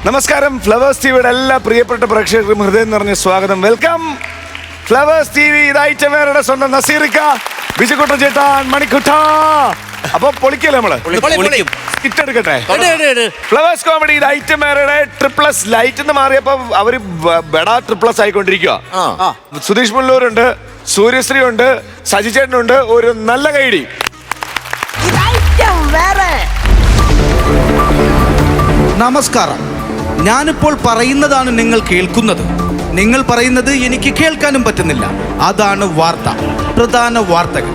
നമസ്കാരം. ഫ്ലവേഴ്സ് ടിവിയുടെ എല്ലാ പ്രിയപ്പെട്ട പ്രേക്ഷകർക്കും ഹൃദയം നിറഞ്ഞ സ്വാഗതം. Welcome flowers TV. ഇതായിട്ടവരുടെ സ്വന്തം നസീറിക്ക, ബിജുക്കുട്ട ചേട്ടാൻ, മണിക്കുട്ട. അപ്പൊ പൊളിക്കല്ലേ നമ്മള്? സ്കിറ്റ് എടുക്കട്ടെ. ഫ്ലവേഴ്സ് കോമഡി ഇതായിട്ടവരുടെ ട്രിപ്ലസ് ലൈറ്റ് എന്ന് മാറിയപ്പോ അവര് ബെഡാ ട്രിപ്ലസ് ആയിക്കൊണ്ടിരിക്കുക. സുധീഷ് മുല്ലൂരുണ്ട്, സൂര്യശ്രീ ഉണ്ട്, സജി ചേട്ടനുണ്ട്, ഒരു നല്ല കൈഡി. നമസ്കാരം. ഞാനിപ്പോൾ പറയുന്നതാണ് നിങ്ങൾ കേൾക്കുന്നത്. നിങ്ങൾ പറയുന്നത് എനിക്ക് കേൾക്കാനും പറ്റുന്നില്ല. അതാണ് വാർത്ത. പ്രധാന വാർത്തകൾ.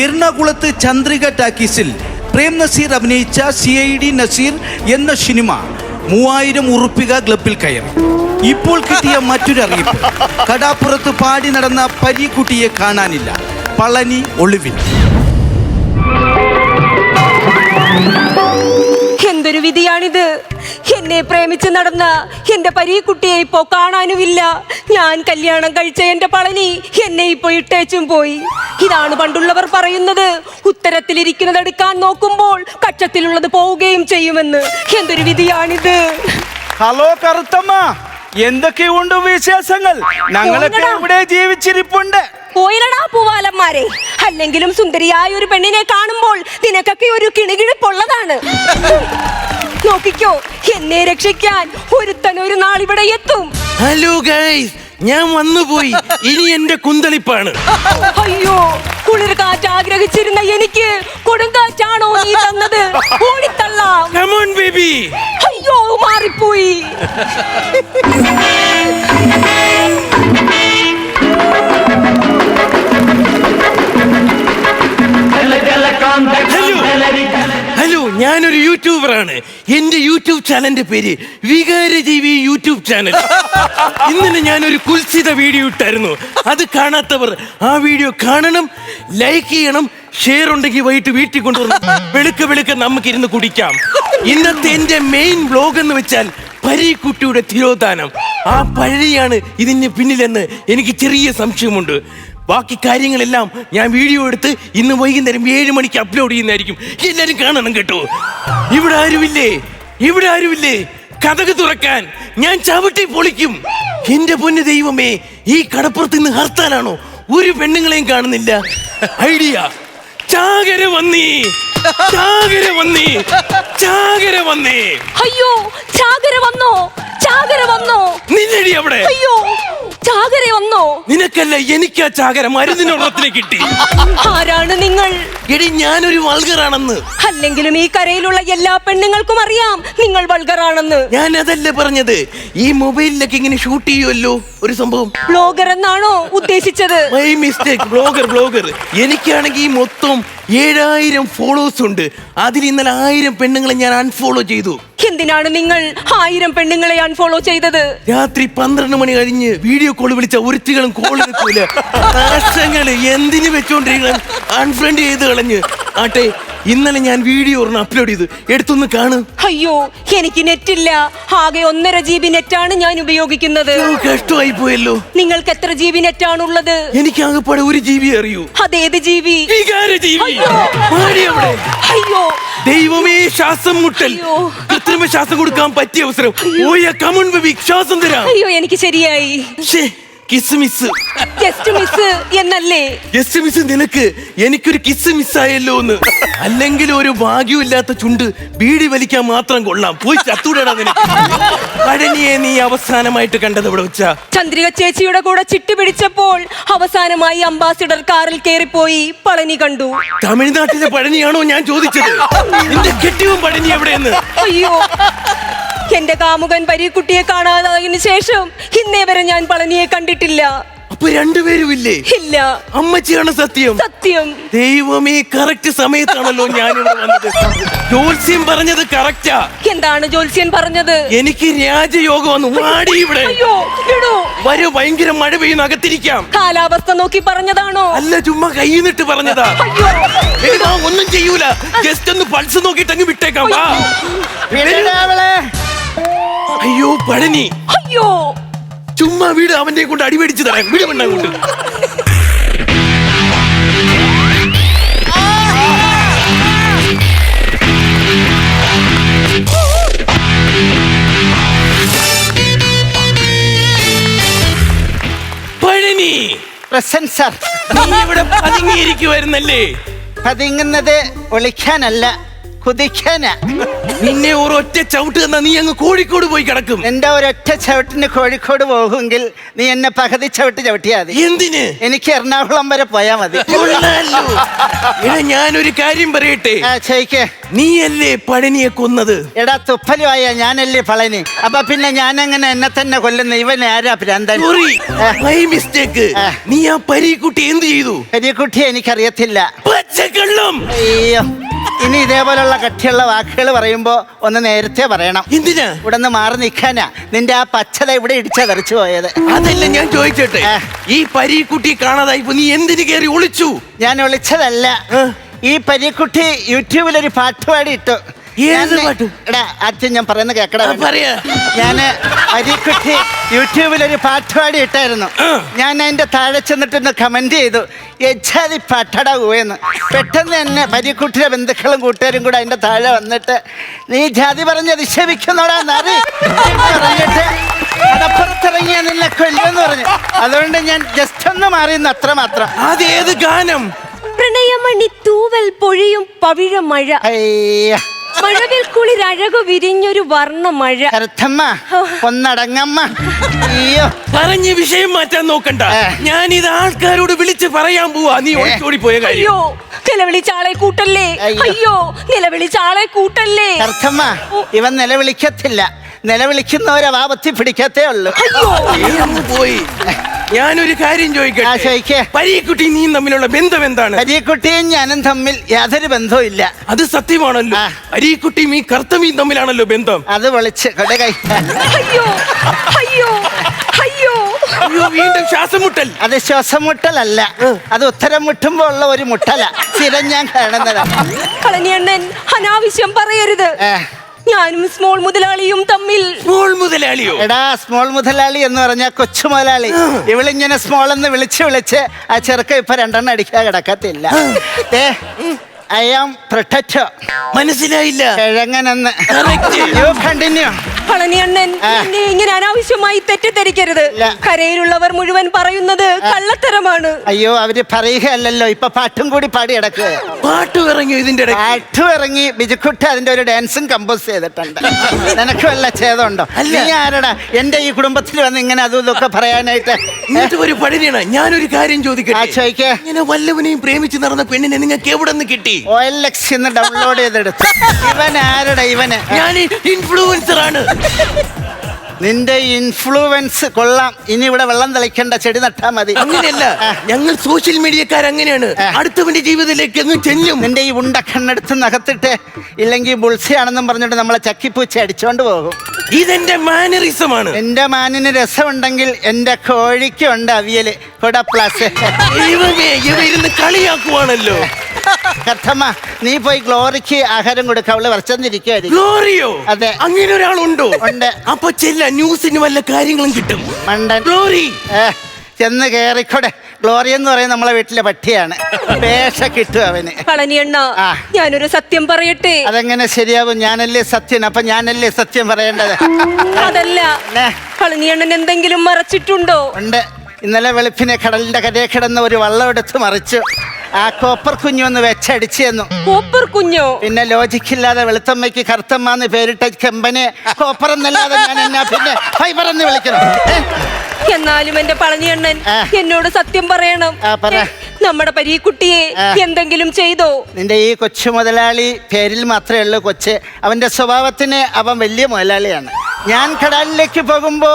എറണാകുളത്ത് ചന്ദ്രിക ടാക്കീസിൽ പ്രേം നസീർ അഭിനയിച്ച CID നസീർ എന്ന സിനിമ 3000 ഉറുപ്പിക ക്ലബിൽ കയറി. ഇപ്പോൾ കിട്ടിയ മറ്റൊരു അറിയിപ്പ്. കടാപ്പുറത്ത് പാടി നടന്ന പരീക്കുട്ടിയെ കാണാനില്ല. പളനി ഒളിവിൽ. എന്തൊരു വിധിയാണിത്! എന്നെ പ്രേമിച്ച് നടന്ന എന്റെ പരീക്കുട്ടിയെ ഇപ്പോ കാണാനുമില്ല. ഞാൻ കല്യാണം കഴിച്ച എന്റെ പളനി എന്നെ ഇപ്പോ ഇട്ടേച്ചും പോയി. ഇതാണ് പണ്ടുള്ളവർ പറയുന്നത്, ഉത്തരത്തിലിരിക്കുന്നത് എടുക്കാൻ നോക്കുമ്പോൾ കക്ഷത്തിലുള്ളത് പോവുകയും ചെയ്യുമെന്ന്. എന്തൊരു വിധിയാണിത്! ഹലോ കറുത്തമ്മ, എന്തൊക്കെയുണ്ട് വിശേഷങ്ങൾ? ഞങ്ങളൊക്കെ ഇവിടെ ജീവിച്ചിരിപ്പുണ്ട്. പോയിരടാ പൂവാലന്മാരെ. അല്ലെങ്കിലും സുന്ദരിയായ ഒരു പെണ്ണിനെ കാണുമ്പോൾ നിനക്കൊക്കെ ഒരു കിണികിഴിപ്പുള്ളതാണ്. നോക്കിക്കോ, എന്നെ രക്ഷിക്കാൻ ഒരുത്തൻ ഒരു നാൾ ഇവിടെ എത്തും. ഹലോ ഗൈസ്, ഞാൻ വന്നുപോയി. ഇനി എന്റെ കുന്തളിപ്പാണ്. അയ്യോ, കുളിർ കാറ്റ് ആഗ്രഹിച്ചിരുന്ന എനിക്ക് കൊടുങ്കാറ്റാണോ നീ തന്നത്? ഓടിത്തള്ളാം. Come on, baby. അയ്യോ, മാറിപ്പോയി. ഹലോ, ഞാനൊരു യൂട്യൂബറാണ്. എന്റെ യൂട്യൂബ് ചാനലിന്റെ പേര് വികാരജീവി യൂട്യൂബ് ചാനൽ. ഇന്നലെ ഞാനൊരു കുൽസിത വീഡിയോ ഇട്ടായിരുന്നു. അത് കാണാത്തവർ ആ വീഡിയോ കാണണം, ലൈക്ക് ചെയ്യണം, ഷെയർ ഉണ്ടെങ്കിൽ വൈകിട്ട് വീട്ടിൽ കൊണ്ടുവരണം. വെളുക്ക നമുക്ക് ഇരുന്ന് കുടിക്കാം. ഇന്നത്തെ എന്റെ മെയിൻ വ്ലോഗ് എന്ന് വെച്ചാൽ പരീക്കുട്ടിയുടെ തിരോധാനം. ആ പഴയാണ് ഇതിന് പിന്നിലെന്ന് എനിക്ക് ചെറിയ സംശയമുണ്ട്. ബാക്കി കാര്യങ്ങളെല്ലാം ഞാൻ വീഡിയോ എടുത്ത് ഇന്ന് വൈകുന്നേരം 7 മണിക്ക് അപ്ലോഡ് ചെയ്യുന്നതായിരിക്കും. എല്ലാരും കാണണം കേട്ടോ. ഇവിടെ ആരുമില്ലേ കഥക് തുറക്കാൻ? ഞാൻ ചവിട്ടി പൊളിക്കും. എന്റെ പൊന്നു ദൈവമേ, ഈ കടപ്പുറത്ത് നിന്ന് ഹർത്താലാണോ? ഒരു പെണ്ണുങ്ങളെയും കാണുന്നില്ല. ഐഡിയ, ചാകര വന്നേ. അയ്യോ, ചാകര വന്നോ? നിന്നടി അവിടെ. അയ്യോ, ചാകര വന്നോ? നിനക്കല്ല, എനിക്കാ ചാകര. മരുന്നിനൊള്ളത്തിനെ കിട്ടി. ആരാണ് നിങ്ങൾ? എടി, ഞാനൊരു വൾഗറാണെന്ന്. അല്ലെങ്കിലും ഈ കരയിലുള്ള എല്ലാ പെണ്ണുങ്ങൾക്കും അറിയാം നിങ്ങൾ വൾഗറാണെന്ന്. ഞാൻ അതല്ല പറഞ്ഞത്. ഈ മൊബൈലിലൊക്കെ ഇങ്ങനെ ഷൂട്ട് ചെയ്യുമല്ലോ ഒരു സംഭവം. ബ്ലോഗർ എന്നാണോ ഉദ്ദേശിച്ചത്? My mistake. ബ്ലോഗർ. എനിക്കാണെങ്കിൽ മൊത്തം 7000 ഫോളോവേഴ്സ് ഉണ്ട്. അതിൽ ഇന്നലെ 1000 പെണ്ണുങ്ങളെ ഞാൻ അൺഫോളോ ചെയ്തു. എന്തിനാണ് നിങ്ങൾ 1000 പെണ്ണുങ്ങളെ അൺഫോളോ ചെയ്തത്? രാത്രി 12 മണി കഴിഞ്ഞ് വീഡിയോ കോൾ വിളിച്ച ഒരുത്തികളും കോൾ എടുക്കൂല. നാശങ്ങള് എന്തിനു വെച്ചോണ്ടിരിക്കണം? അൺഫ്രണ്ട് ചെയ്ത് കളഞ്ഞ്. ആട്ടെ, ഇന്നലെ ഞാൻ വീഡിയോ അപ്ലോഡ് ചെയ്തു. എടുത്തൊന്ന് കാണു. അയ്യോ, എനിക്ക് നെറ്റില്ല. ആകെ 1.5 GB നെറ്റാണ് ഞാൻ ഉപയോഗിക്കുന്നത്. കഷ്ടമായി പോയല്ലോ. നിങ്ങൾക്ക് എത്ര GB നെറ്റാണുള്ളത്? എനിക്ക് ആകെപ്പാടെ 1 GB അറിയൂ. അതേത് GB? അയ്യോ ദൈവമേ, ശ്വാസം മുട്ടൽ. കൃത്രിമ ശ്വാസം കൊടുക്കാൻ പറ്റിയ അവസരം. കമോൺ ബേബി, ശ്വാസം തരാം. അയ്യോ, എനിക്ക് ശരിയായി. Kiss miss. ജസ്റ്റ് മിസ് എന്നല്ലേ? ജസ്റ്റ് മിസ് നിനക്ക്, എനിക്കൊരു കിസ് മിസ്സായല്ലോ എന്ന്. അല്ലെങ്കിൽ ഒരു ഭാഗ്യമില്ലാത്ത ചുണ്ട് ബീഡി വലിക്കാൻ മാത്രം കൊള്ളാം. പോയി ചത്തൂടാ നിനക്ക്. പഴനിയെ നീ അവസാനമായിട്ട് കണ്ടത് ഇവിടെ വെച്ചാ? ചന്ദ്രിക ചേച്ചിയുടെ കൂടെ ചിട്ടി പിടിച്ചപ്പോൾ അവസാനമായി അംബാസിഡർ കാറിൽ കയറിപ്പോയി പളനി കണ്ടു. തമിഴ്നാട്ടിലെ പഴനിയാണോ ഞാൻ ചോദിച്ചത്? നിന്റെ കെട്ടിയും പഴനി എവിടെയെന്ന്? അയ്യോ, എന്റെ കാമുകൻ പരീക്കുട്ടിയെ കാണാതായതിനു ശേഷം ഇന്നേ വരെ ഞാൻ പളനിയെ കണ്ടിട്ടില്ല. അപ്പൊ രണ്ടുപേരും ഇല്ലേ? ഇല്ല. അമ്മച്ചിയാണ് സത്യം. ദൈവമേ, കറക്റ്റ് സമയത്താണല്ലോ ഞാനിവിടെ വന്നത്. ജോത്സ്യൻ പറഞ്ഞത് കറക്റ്റാ. എന്താണ് ജോത്സ്യൻ പറഞ്ഞത്? എനിക്ക് രാജയോഗം വന്നു. മാടി ഇവിടെ. അയ്യോ, വരൂ, ഭയങ്കര മഴ പെയ്യുന്നു, അകത്തിരിക്കാം. കാലാവസ്ഥ നോക്കി പറഞ്ഞതാണോ? അല്ല, ചുമ്മാ കൈന്നിട്ട് പറഞ്ഞതാ. ഒന്നും ചെയ്യൂല, ജസ്റ്റ് ഒന്ന് പൾസ് നോക്കിട്ട് അങ്ങ് വിട്ടേക്കാം. അയ്യോ പഴനി, അയ്യോ ചുമ്മാ വീട്. അവന്റെ കൊണ്ട് അടിപേടിച്ച് തരാം. വീട് പെണ്ണങ്ങോട്ട്. Present sir. നീ ഇവിടെ പതുങ്ങിയിരിക്കുവായിരുന്നല്ലേ? പതുങ്ങുന്നത് ഒളിക്കാനല്ല, കുതിക്കാനാ. നിന്നെ ഒരൊറ്റ ചവിട്ട് തന്നാ നീ അങ്ങ് കോഴിക്കോട് പോയി കിടക്കും. എന്റെ ഒരൊറ്റ ചവിട്ടിന് കോഴിക്കോട് പോകുമെങ്കിൽ നീ എന്നെ പകുതി ചവിട്ട് ചവിട്ടിയാ മതി. എന്തിന്? എനിക്ക് എറണാകുളം വരെ പോയാ മതി. കൊള്ളാലോ. എടാ ഞാനൊരു കാര്യം പറയട്ടെ. ചോദിക്കേ. നീയല്ലേ പഴനിയെ കൊന്നത്? എടാ തുപ്പലുമായ ഞാനല്ലേ പളനി. അപ്പൊ പിന്നെ ഞാനെങ്ങനെ എന്നെ തന്നെ കൊല്ലുന്ന? ഇവൻ ആരാ ഭ്രാന്തൻ? My mistake. നീ ആ പരീക്കുട്ടി എന്ത് ചെയ്തു? പരീക്കുട്ടിയെ എനിക്കറിയത്തില്ല. പച്ചക്കള്ളം. അയ്യോ, ഇനി ഇതേപോലുള്ള കട്ടിയുള്ള വാക്കുകൾ പറയുമ്പോ ഒന്ന് നേരത്തെ പറയണം. എന്തിനാ? ഇവിടെ നിന്ന് മാറി നിൽക്കാനാ. നിന്റെ ആ പച്ചത ഇവിടെ ഇടിച്ചാ തെറിച്ചു പോയത്. അതല്ല ഞാൻ ചോദിച്ചോട്ടെ, ഈ പരീക്കുട്ടി കാണാതായിപ്പോ നീ എന്തിന് കയറി ഒളിച്ചു? ഞാൻ ഒളിച്ചതല്ല. ഈ പരീക്കുട്ടി യൂട്യൂബിലൊരു പാട്ട് പാടി ഇട്ടു. ഏത് പാട്ട്? എടാ ആദ്യം ഞാൻ പറയുന്നത് കേക്കടാ. പറയാ. ഞാന് പരീക്കുട്ടി യൂട്യൂബിലൊരു പാട്ട് പാടി ഇട്ടായിരുന്നു. ഞാൻ അതിന്റെ താഴെ ചെന്നിട്ടൊന്ന് കമന്റ് ചെയ്തു, യജാതി പാട്ടടാ പോയെന്ന്. പെട്ടെന്ന് തന്നെ പരീക്കുട്ടിയുടെ ബന്ധുക്കളും കൂട്ടുകാരും കൂടെ അതിന്റെ താഴെ വന്നിട്ട്, നീ ജാതി പറഞ്ഞ് അധിക്ഷേപിക്കുന്നോടാ നറി പറഞ്ഞിട്ട് കടപ്പുറത്തിറങ്ങിയ നിന്നെ കൊല്ലുമെന്ന് പറഞ്ഞു. അതുകൊണ്ട് ഞാൻ ജസ്റ്റ് ഒന്ന് മാറിയെന്ന് അത്ര മാത്രം. അതേത് ഗാനം? പ്രണയമണി തൂവൽ പൊഴിയും പവിഴ മഴ, അയ്യ മഴവിൽ കുളിർ അഴകു വിരിഞ്ഞൊരു വർണ്ണ മഴ. കരുത്തമ്മ ഒന്നടങ്ങമ്മ. അയ്യോ, പറഞ്ഞ് വിഷയം മാറ്റാൻ നോക്കണ്ട. ഞാൻ ഇത് ആൾക്കാരോട് വിളിച്ച് പറയാൻ പോവാ നീ ഓടിച്ചോടി പോയ കാര്യം. അയ്യോ, നിലവിളിച്ചാളെ കൂട്ടല്ലേ. അയ്യോ, നിലവിളിച്ചാളെ കൂട്ടല്ലേ. കരുത്തമ്മ ഇവൻ നിലവിളിക്കത്തില്ല. നിലവിളിക്കുന്നവരെ വാപത്തി പിടിക്കത്തേ ഉള്ളൂ. പോയി. ഞാനൊരു കാര്യം ചോദിക്കട്ടെ, പരീക്കുട്ടി നീയും തമ്മിലുള്ള ബന്ധം എന്താണ്? പരീക്കുട്ടിയും ഞാനും തമ്മിൽ യാതൊരു ബന്ധവും ഇല്ല. അത് സത്യമാണല്ലോ. പരീക്കുട്ടിയും ഈ കർത്തമീയും തമ്മിലാണല്ലോ ബന്ധം. അത് വിളിച്ച് കൊടകൈ. അയ്യോ അയ്യോ അയ്യോ അയ്യോ, വീണ്ടും ശ്വാസം മുട്ടൽ. അത് ശ്വാസം മുട്ടലല്ല, അത് ഉത്തരം മുട്ടുമ്പോ ഉള്ള ഒരു മുട്ടല. സ്ഥിരം ഞാൻ കാണുന്നതാ. കളനിയണ്ണൻ അനാവശ്യം പറയരുത്. ഞാനും സ്മോൾ മുതലാളിയും തമ്മിൽ. സ്മോൾ മുതലാളിയോ? എടാ സ്മോൾ മുതലാളി എന്ന് പറഞ്ഞ കൊച്ചു മുതലാളി. ഇവളിങ്ങനെ സ്മോൾ എന്ന് വിളിച്ച് ആ ചെറുക്ക ഇപ്പൊ 2 എണ്ണം അടിക്കാൻ കിടക്കത്തില്ല. I am protector. മനസ്സിലായില്ല. കിഴങ്ങനെന്ന്. You continue. കളനിയണ്ണൻ എന്നെ ഇങ്ങനെ അനാവശ്യമായി തെറ്റിദ്ധരിക്കരുത്. കരയിലുള്ളവർ മുഴുവൻ പറയുന്നത് കള്ളത്തരമാണ്. അയ്യോ, അവര് പറയുകയല്ലോ, ഇപ്പൊ പാട്ടും കൂടി പാടി കിടക്കുക. പാട്ട് ഇറങ്ങി ഇതിന്റെ പാട്ടും ഇറങ്ങി. ബിജുക്കുട്ടി അതിന്റെ ഒരു ഡാൻസും കമ്പോസ് ചെയ്തിട്ടുണ്ട്. നിനക്ക് വല്ല ഛേദമുണ്ടോ? നീ ആരടാ എന്റെ ഈ കുടുംബത്തിൽ വന്ന് ഇങ്ങനെ അതും ഇതൊക്കെ പറയാനായിട്ട്? ഒരു പഴനിയാണ്. ഞാനൊരു കാര്യം ചോദിക്കട്ടെ. ചോദിക്കേ. ഇങ്ങനെ വല്ലവനെയും പ്രേമിച്ച് നടന്ന പെണ്ണിനെ നിങ്ങൾക്ക് എവിടെ നിന്ന് കിട്ടി? OLX ഡൗൺലോഡ് ചെയ്തെടുത്തു. ഇവൻ ആരടാ? ഇവന് ഞാൻ ഇൻഫ്ലുവൻസർ ആണ്. നിന്റെ ഇൻഫ്ലുവൻസ് കൊള്ളാം. ഇനി ഇവിടെ വെള്ളം തളിക്കണ്ട, ചെടി നട്ടാ മതി. അങ്ങനെയല്ല, ഞങ്ങൾ സോഷ്യൽ മീഡിയക്കാർ അങ്ങനെയാണ്. അടുത്തവന്റെ ജീവിതത്തിലേക്ക് അങ്ങ് ചെല്ലും. നിന്റെ ഈ ഉണ്ട കണ്ണെടുത്ത് നകത്തിട്ട് ഇല്ലെങ്കിൽ ബുൾസിയാണെന്നും പറഞ്ഞിട്ട് നമ്മളെ ചക്കിപ്പൂച്ച അടിച്ചോണ്ട് പോകും. ഇതെന്റെ മാനറിസമാണ്. എന്റെ മാനിന് രസമുണ്ടെങ്കിൽ എന്റെ കോഴിക്കുണ്ട് അവിയല്. പ്ലസ് ഇരുന്ന് കളിയാക്കുവാണല്ലോ. കഥമ്മ, നീ പോയി ഗ്ലോറിക്ക് ആഹാരം കൊടുക്ക. അവള് വരച്ചെന്നിരിക്കുവായിരിക്കും. ഗ്ലോറിയോ? അതെ. അങ്ങനെ ഒരാളുണ്ടോ? ഉണ്ട്. അപ്പൊ ചെല്ല, ന്യൂസിന് വല്ല കാര്യങ്ങളും കിട്ടും. മണ്ടൻ. ഗ്ലോറി ചെന്ന് കേറിക്കോടെ. ഗ്ലോറി എന്ന് പറയുന്നത് നമ്മളെ വീട്ടിലെ പട്ടിയാണ്. പേശ കിട്ടും അവന്. കളനിയണ്ണ, ഞാനൊരു സത്യം പറയട്ടെ. അതെങ്ങനെ ശരിയാവും? ഞാനല്ലേ സത്യൻ. അപ്പൊ ഞാനല്ലേ സത്യം പറയേണ്ടത്? അതല്ല, കളനിയണ്ണൻ എന്തെങ്കിലും മറച്ചിട്ടുണ്ടോ? ഉണ്ട്. ഇന്നലെ വെളുപ്പിനെ കടലിന്റെ കരയെ കിടന്ന ഒരു വള്ളം എടുത്ത് മറിച്ചു. ആ കോപ്പർ കുഞ്ഞു ഒന്ന് വെച്ചടിച്ചു തന്നു. കോപ്പർ കുഞ്ഞോ? പിന്നെ ലോജിക്കില്ലാതെ വെളുത്തമ്മയ്ക്ക് കറുത്തമ്മന്ന് പേരിട്ട കമ്പനെ കോപ്പർ എന്നല്ലാതെ ഞാൻ എന്നാ പിന്നെ ഫൈബർ എന്ന് വിളിക്കണം? എന്നാലും എന്റെ പളനിയണ്ണൻ എന്നോട് സത്യം പറയണം. നമ്മുടെ പരീക്കുട്ടിയെ എന്തെങ്കിലും ചെയ്തോ? നിന്റെ ഈ കൊച്ചു മുതലാളി പേരിൽ മാത്രമേ ഉള്ളൂ കൊച്ച്. അവന്റെ സ്വഭാവത്തിന് അവൻ വലിയ മുതലാളിയാണ്. ഞാൻ കടലിലേക്ക് പോകുമ്പോ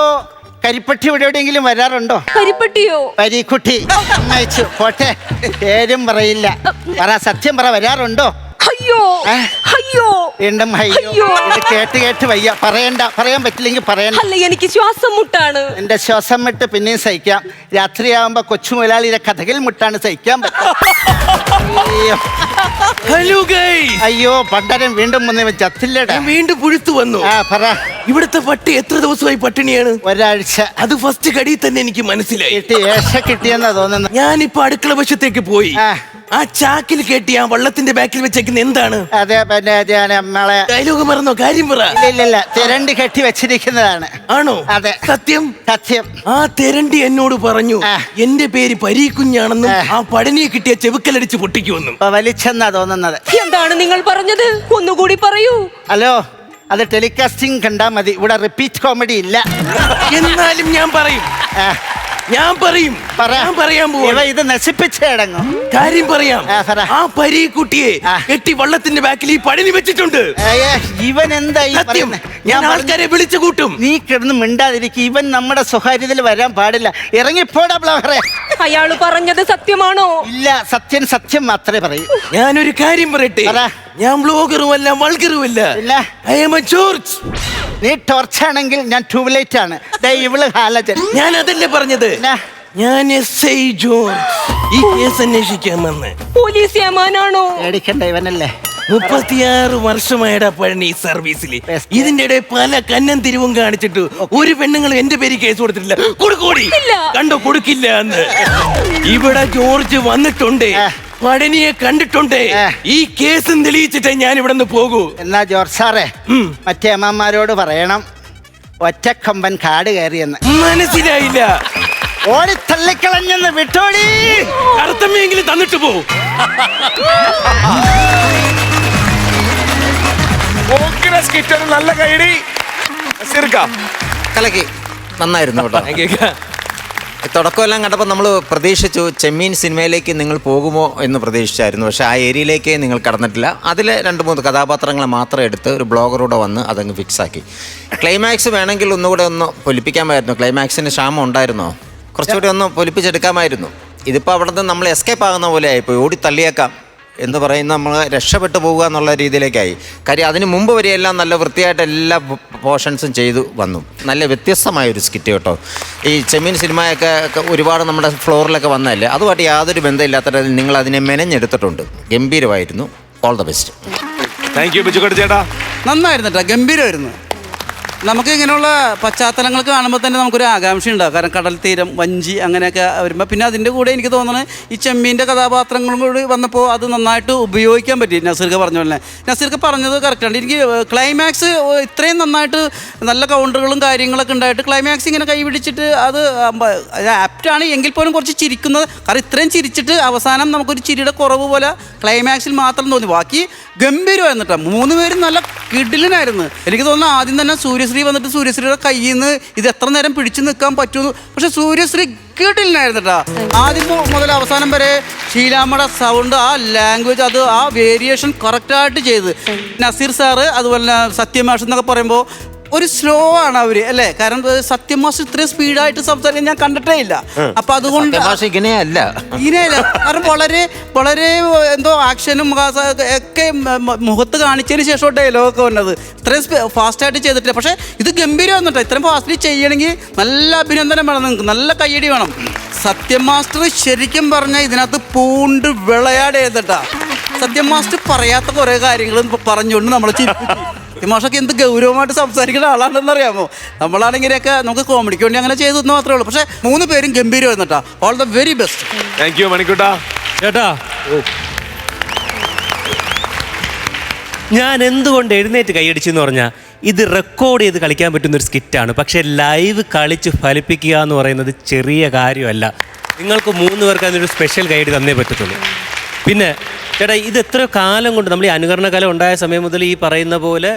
കരിപ്പട്ടി ഇവിടെ എവിടെയെങ്കിലും വരാറുണ്ടോ? കരിപ്പട്ടിയോ? പരീക്കുട്ടി അയച്ചു പോട്ടെ, പേരും പറയില്ല. പറ, സത്യം പറ, വരാറുണ്ടോ? അയ്യോ അയ്യോ വീണ്ടും അയ്യോ. കേട്ട് കേട്ട് വയ്യ. പറയണ്ട. പറയാൻ പറ്റില്ലെങ്കിൽ പറയണ്ട. അല്ല, എനിക്ക് ശ്വാസം മുട്ടാണ്. എന്റെ ശ്വാസം മുട്ട് പിന്നെയും സഹിക്കാം. രാത്രിയാവുമ്പോ കൊച്ചു മുതലാളിയുടെ കഥകിൽ മുട്ടാണ് സഹിക്കാൻ പറ്റും. Hello guys. അയ്യോ, പണ്ടരം വീണ്ടും വന്ന് ചത്തില്ലടാ. വീണ്ടും പുഴുത്തു വന്നു. പറ. ഇവിടുത്തെ പട്ടി എത്ര ദിവസമായി പട്ടിണിയാണ്? ഒരാഴ്ച. അത് ഫസ്റ്റ് കടി തന്നെ എനിക്ക് മനസ്സിലായി. കിട്ടിയെന്നാ തോന്നുന്നു. ഞാനിപ്പോ അടുക്കള വശത്തേക്ക് പോയി. ആ ചാക്കിൽ കെട്ടി ആ വള്ളത്തിന്റെ ബാക്കിൽ വെച്ചേക്കുന്ന എന്താണ്? അതെ പിന്നെ നമ്മളെ ഡയലോഗ് മറന്നോ? കാര്യം പറ. ഇല്ല തിരണ്ടി കെട്ടി വെച്ചിരിക്കുന്നതാണ്. ആണോ? അതെ. സത്യം? സത്യം. ആ തെരണ്ടി എന്നോട് പറഞ്ഞു എന്റെ പേര് പരീക്കുഞ്ഞാണെന്നും ആ പടനിയെ കിട്ടിയ ചെവുക്കലടിച്ച് പൊട്ടിക്കുമെന്നും. വലിച്ചെന്നാ തോന്നുന്നത്. എന്താണ് നിങ്ങൾ പറഞ്ഞത്? ഒന്നുകൂടി പറയൂ. ഹലോ, അത് ടെലികാസ്റ്റിംഗ് കണ്ടാ മതി, ഇവിടെ റിപ്പീറ്റ് കോമഡി ഇല്ല. എന്നാലും ഞാൻ പറയും. ഞാൻ പറയാൻ പോവാ. ഇത് നശിപ്പിച്ചടങ്ങും. കാര്യം പറയാം. പറ. ആ പരീക്കുട്ടിയെ കെട്ടി വള്ളത്തിന്റെ ബാക്കിൽ ഈ പടനി വെച്ചിട്ടുണ്ട്. ഇവൻ എന്താ ഈ സത്യം. പറയുന്നെ? ഞാൻ ആൾക്കാരെ വിളിച്ചു കൂട്ടും. നീ കിടന്ന് മിണ്ടാതിരിക്കും. ഇവൻ നമ്മുടെ സ്വകാര്യതയിൽ വരാൻ പാടില്ല. ഇറങ്ങിപ്പോടാ ബ്ലോഗറെ. അയാള് പറഞ്ഞത് സത്യമാണോ? ഇല്ല, സത്യം മാത്രമേ പറയൂ. ഞാനൊരു കാര്യം പറയട്ടെ. പറ. ഞാൻ ബ്ലോഗറുമല്ല വൾഗറുമല്ല. ഇല്ല. I am a George. നീ ടോർച്ചാണെങ്കിൽ ഞാൻ ട്യൂബ്ലൈറ്റ് ആണ്. ഇവള് ഹാലജൻ. ഞാൻ അതല്ലേ പറഞ്ഞത്. ഞാൻ SI ജോർജ്. ഈ കേസ് അന്വേഷിക്കാൻ വന്ന്. പോലീസ് യമാനാണോ? പേടിക്കണ്ട, ഇവനല്ലേ. 36 വർഷമായടാ പഴനി സർവീസിൽ. ഇതിന്റെ ഇടയിൽ പല കന്നം തിരിവും കാണിച്ചിട്ട് ഒരു പെണ്ണുങ്ങൾ എന്റെ പേര് കേസ് കൊടുത്തിട്ടില്ല. കൊടുക്കൂടി കണ്ടോ? കൊടുക്കില്ല എന്ന്. ഇവിടെ ജോർജ് വന്നിട്ടുണ്ട്, പഴനിയെ കണ്ടിട്ടുണ്ട്. ഈ കേസും തെളിയിച്ചിട്ടേ ഞാൻ ഇവിടെ നിന്ന് പോകൂ. എന്നാ ജോർജ് സാറേ, മറ്റേ അമ്മമാരോട് പറയണം ഒറ്റക്കൊമ്പൻ കാട് കയറിയെന്ന്. മനസ്സിലായില്ല. ഓടി തള്ളിക്കളഞ്ഞെന്ന് വിട്ടോടി. അർത്ഥമെങ്കിലും തന്നിട്ട് പോ. നല്ല കൈഡി. കലക്കി നന്നായിരുന്നു കേട്ടോ. തുടക്കമെല്ലാം കണ്ടപ്പോൾ നമ്മൾ പ്രതീക്ഷിച്ചു ചെമ്മീൻ സിനിമയിലേക്ക് നിങ്ങൾ പോകുമോ എന്ന് പ്രതീക്ഷിച്ചായിരുന്നു. പക്ഷേ ആ ഏരിയയിലേക്ക് നിങ്ങൾ കടന്നിട്ടില്ല. അതിൽ 2-3 കഥാപാത്രങ്ങളെ മാത്രം എടുത്ത് ഒരു ബ്ലോഗറൂടെ വന്ന് അതങ്ങ് ഫിക്സാക്കി. ക്ലൈമാക്സ് വേണമെങ്കിൽ ഒന്നുകൂടെ ഒന്ന് പൊലിപ്പിക്കാമായിരുന്നു. ക്ലൈമാക്സിന് ക്ഷാമം ഉണ്ടായിരുന്നോ? കുറച്ചുകൂടി ഒന്ന് പൊലിപ്പിച്ചെടുക്കാമായിരുന്നു. ഇതിപ്പോൾ അവിടെ നിന്ന് നമ്മൾ എസ്കേപ്പ് ആകുന്ന പോലെ ആയിപ്പോയി. ഓടി തള്ളിയേക്കാം എന്ന് പറയുന്ന നമ്മൾ രക്ഷപ്പെട്ടു പോകുക എന്നുള്ള രീതിയിലേക്കായി. കാര്യം അതിന് മുമ്പ് വരെയെല്ലാം നല്ല വൃത്തിയായിട്ട് എല്ലാ പോർഷൻസും ചെയ്തു വന്നു. നല്ല വ്യത്യസ്തമായൊരു സ്കിറ്റ് കേട്ടോ. ഈ ചെമ്മീൻ സിനിമയൊക്കെ ഒരുപാട് നമ്മുടെ ഫ്ലോറിലൊക്കെ വന്നതല്ലേ, അതുമായിട്ട് യാതൊരു ബന്ധമില്ലാത്ത രീതിയിൽ നിങ്ങൾ അതിനെ മെനഞ്ഞെടുത്തിട്ടുണ്ട്. ഗംഭീരമായിരുന്നു. All the best. Thank you Bijukutty ചേട്ടാ. നന്നായിരുന്നു കേട്ടോ, ഗംഭീരമായിരുന്നു. നമുക്ക് ഇങ്ങനെയുള്ള പശ്ചാത്തലങ്ങൾ കാണുമ്പോൾ തന്നെ നമുക്കൊരു ആകാംക്ഷ ഉണ്ടാകും. കാരണം കടൽ തീരം, വഞ്ചി അങ്ങനെയൊക്കെ വരുമ്പോൾ പിന്നെ അതിൻ്റെ കൂടെ എനിക്ക് തോന്നുന്നത് ഈ ചെമ്മീൻ്റെ കഥാപാത്രങ്ങളും കൂടി വന്നപ്പോൾ അത് നന്നായിട്ട് ഉപയോഗിക്കാൻ പറ്റി. നസീർക്ക് പറഞ്ഞ പോലെ നസീർക്ക് പറഞ്ഞത് കറക്റ്റാണ്. എനിക്ക് ക്ലൈമാക്സ് ഇത്രയും നന്നായിട്ട് നല്ല കൗണ്ടറുകളും കാര്യങ്ങളൊക്കെ ഉണ്ടായിട്ട് ക്ലൈമാക്സ് ഇങ്ങനെ കൈ പിടിച്ചിട്ട് അത് ആപ്റ്റാണ് എങ്കിൽ പോലും കുറച്ച് ചിരിക്കുന്നത്. കാരണം ഇത്രയും ചിരിച്ചിട്ട് അവസാനം നമുക്കൊരു ചിരിയുടെ കുറവ് പോലെ ക്ലൈമാക്സിൽ മാത്രം തോന്നി. ബാക്കി ഗംഭീരമായിരുന്നു കേട്ടോ. 3 പേരും നല്ല കിടിലനായിരുന്നു. എനിക്ക് തോന്നുന്നു ആദ്യം തന്നെ സൂര്യശ്രീ വന്നിട്ട് സൂര്യശ്രീയുടെ കയ്യിൽ നിന്ന് ഇത് എത്ര നേരം പിടിച്ചു നിൽക്കാൻ പറ്റുമെന്ന്. പക്ഷെ സൂര്യശ്രീ കിടിലനായിരുന്നു കേട്ടോ. ആദ്യം മുതൽ അവസാനം വരെ ഷീലാമ്മയുടെ സൗണ്ട്, ആ ലാംഗ്വേജ്, അത് ആ വേരിയേഷൻ കറക്റ്റായിട്ട് ചെയ്ത്. നസീർ സാറ് അതുപോലെ സത്യമാഷ് എന്നൊക്കെ പറയുമ്പോൾ ഒരു സ്ലോ ആണ് അവര് അല്ലേ. കാരണം സത്യമാഷ് ഇത്രയും സ്പീഡായിട്ട് സംസാരിക്കാൻ ഞാൻ കണ്ടിട്ടേ ഇല്ല. അപ്പൊ അതുകൊണ്ട് ഇങ്ങനെയല്ല. കാരണം വളരെ വളരെ എന്തോ ആക്ഷനും ഒക്കെ മുഖത്ത് കാണിച്ചതിന് ശേഷം ഡയലോഗൊക്കെ വന്നത്. ഇത്രയും ഫാസ്റ്റായിട്ട് ചെയ്തിട്ടില്ല. പക്ഷെ ഇത് ഗംഭീരം കേട്ടോ. ഇത്രയും ഫാസ്റ്റിൽ ചെയ്യണമെങ്കിൽ നല്ല അഭിനന്ദനം വേണം, നിങ്ങൾക്ക് നല്ല കയ്യടി വേണം. സത്യം മാസ്റ്റർ ശരിക്കും പറഞ്ഞാൽ ഇതിനകത്ത് പൂണ്ട് വിളയാട് ചെയ്തിട്ടാ. സത്യം മാസ്റ്റർ പറയാത്ത കുറേ കാര്യങ്ങൾ പറഞ്ഞുകൊണ്ട് നമ്മളെ ചിരിപ്പിച്ചു. സത്യമാഷൊക്കെ എന്ത് ഗൗരവമായിട്ട് സംസാരിക്കുന്ന ആളാണെന്ന് അറിയാമോ. നമ്മളാണെങ്കിലൊക്കെ നമുക്ക് കോമഡിക്ക് വേണ്ടി അങ്ങനെ ചെയ്തെന്ന് മാത്രമേ ഉള്ളൂ. പക്ഷെ 3 പേരും ഗംഭീരമായിരുന്നു കേട്ടോ. All the very best. Thank you മണിക്കുട്ടാ ചേട്ടാ. ഞാൻ എന്തുകൊണ്ട് എഴുന്നേറ്റ് കൈയടിച്ചെന്ന് പറഞ്ഞാൽ ഇത് റെക്കോർഡ് ചെയ്ത് കളിക്കാൻ പറ്റുന്ന ഒരു സ്കിറ്റാണ്. പക്ഷേ ലൈവ് കളിച്ച് ഫലിപ്പിക്കുക എന്ന് പറയുന്നത് ചെറിയ കാര്യമല്ല. നിങ്ങൾക്ക് 3 പേർക്ക് അതിനൊരു സ്പെഷ്യൽ ഗൈഡ് തന്നേ പറ്റത്തുള്ളൂ. പിന്നെ ചേട്ടാ, ഇത് എത്രയോ കാലം കൊണ്ട് നമ്മൾ ഈ അനുകരണ കല ഉണ്ടായ സമയം മുതൽ ഈ പറയുന്ന പോലെ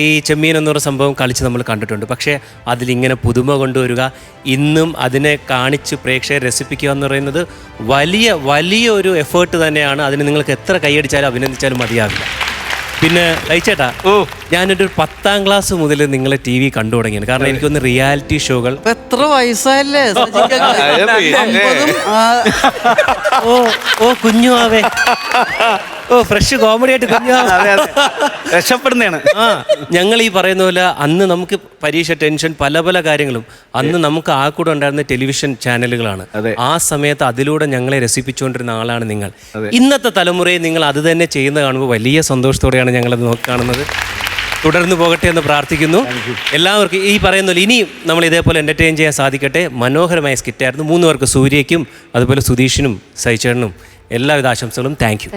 ഈ ചെമ്മീൻ എന്നൊരു സംഭവം കളിച്ച് നമ്മൾ കണ്ടിട്ടുണ്ട്. പക്ഷേ അതിലിങ്ങനെ പുതുമ കൊണ്ടുവരിക, ഇന്നും അതിനെ കാണിച്ച് പ്രേക്ഷകരെ രസിപ്പിക്കുക എന്ന് പറയുന്നത് വലിയ വലിയ ഒരു എഫേർട്ട് തന്നെയാണ്. അതിന് നിങ്ങൾക്ക് എത്ര കൈയടിച്ചാലും അഭിനന്ദിച്ചാലും മതിയാവില്ല. പിന്നെ ലയിച്ചേട്ടാ, ഞാനൊരു 10ാം ക്ലാസ് മുതൽ നിങ്ങളെ TV കണ്ടു തുടങ്ങിയാണ്. കാരണം എനിക്കൊന്ന് റിയാലിറ്റി ഷോകൾ. എത്ര വയസ്സായല്ലേ കുഞ്ഞു ആവേ. ഫ്രഷ് കോമഡി ആയിട്ട് കുഞ്ഞു രക്ഷപ്പെടുന്നതാണ്. ഞങ്ങൾ ഈ പറയുന്ന പോലെ അന്ന് നമുക്ക് പരീക്ഷ ടെൻഷൻ പല പല കാര്യങ്ങളും. അന്ന് നമുക്ക് ആ കൂടെ ഉണ്ടായിരുന്ന ടെലിവിഷൻ ചാനലുകളാണ്. ആ സമയത്ത് അതിലൂടെ ഞങ്ങളെ രസിപ്പിച്ചുകൊണ്ടിരുന്ന ആളാണ് നിങ്ങൾ. ഇന്നത്തെ തലമുറയെ നിങ്ങൾ അത് തന്നെ ചെയ്യുന്നത് കാണുമ്പോൾ വലിയ സന്തോഷത്തോടെയാണ് ഞങ്ങളത് നോക്കിക്കാണുന്നത്. തുടർന്ന് പോകട്ടെ എന്ന് പ്രാർത്ഥിക്കുന്നു. എല്ലാവർക്കും ഈ പറയുന്ന പോലെ ഇനിയും നമ്മൾ ഇതേപോലെ എൻ്റർടൈൻ ചെയ്യാൻ സാധിക്കട്ടെ. മനോഹരമായ സ്കിറ്റായിരുന്നു. 3 പേർക്ക്, സൂര്യയ്ക്കും അതുപോലെ സുധീഷിനും സൈച്ചേട്ടനും എല്ലാവിധ ആശംസകളും. Thank you.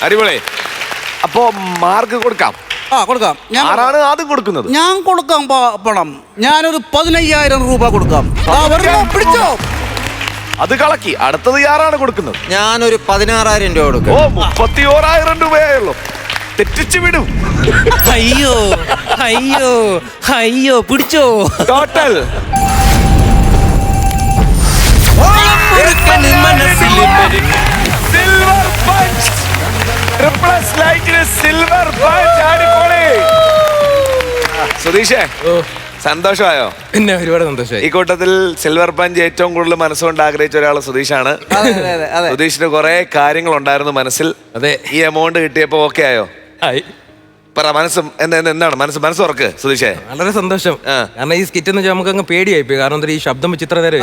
അടിപൊളി. അപ്പോ മാർക്ക് കൊടുക്കാം. കൊടുക്കാം. ആരാണ് ആദ്യം കൊടുക്കുന്നത്? ഞാൻ കൊടുക്കാം പണം. ഞാനൊരു 15,000 രൂപ കൊടുക്കാം. പിടിച്ചോ. അത് കളക്കി. അടുത്തത് ആരാണ് കൊടുക്കുന്നത്? ഞാനൊരു 16,000 രൂപ കൊടുക്കും. 31,000 രൂപയായുള്ളൂ. തെറ്റിച്ചു വിടും. അയ്യോ അയ്യോ അയ്യോ പിടിച്ചോ. Total silver punch. ട്രിപ്ലസ് ലൈറ്റിന് സിൽവർ പഞ്ച്. അടിപൊളി. സുധീഷേ, സന്തോഷമായോ? പിന്നെ ഒരുപാട് സന്തോഷമായി. ഈ കൂട്ടത്തിൽ സിൽവർ പഞ്ച് ഏറ്റവും കൂടുതൽ മനസ്സുകൊണ്ട് ആഗ്രഹിച്ച ഒരാൾ സുധീഷാണ്. സുധീഷിന് കുറെ കാര്യങ്ങൾ ഉണ്ടായിരുന്നു മനസ്സിൽ. അതെ. ഈ എമൗണ്ട് കിട്ടിയപ്പോ ഓക്കെ ആയോ? പറ, മനസ്സും എന്താണ് മനസ്സ് ഉറക്ക് സുധീഷേ. വളരെ സന്തോഷം. കാരണം ഈ സ്കിറ്റ് എന്ന് വെച്ചാൽ നമുക്ക് അങ്ങ് പേടിയായി പോയി. കാരണം എന്താ, ഈ ശബ്ദം വെച്ച് ഇത്ര നേരം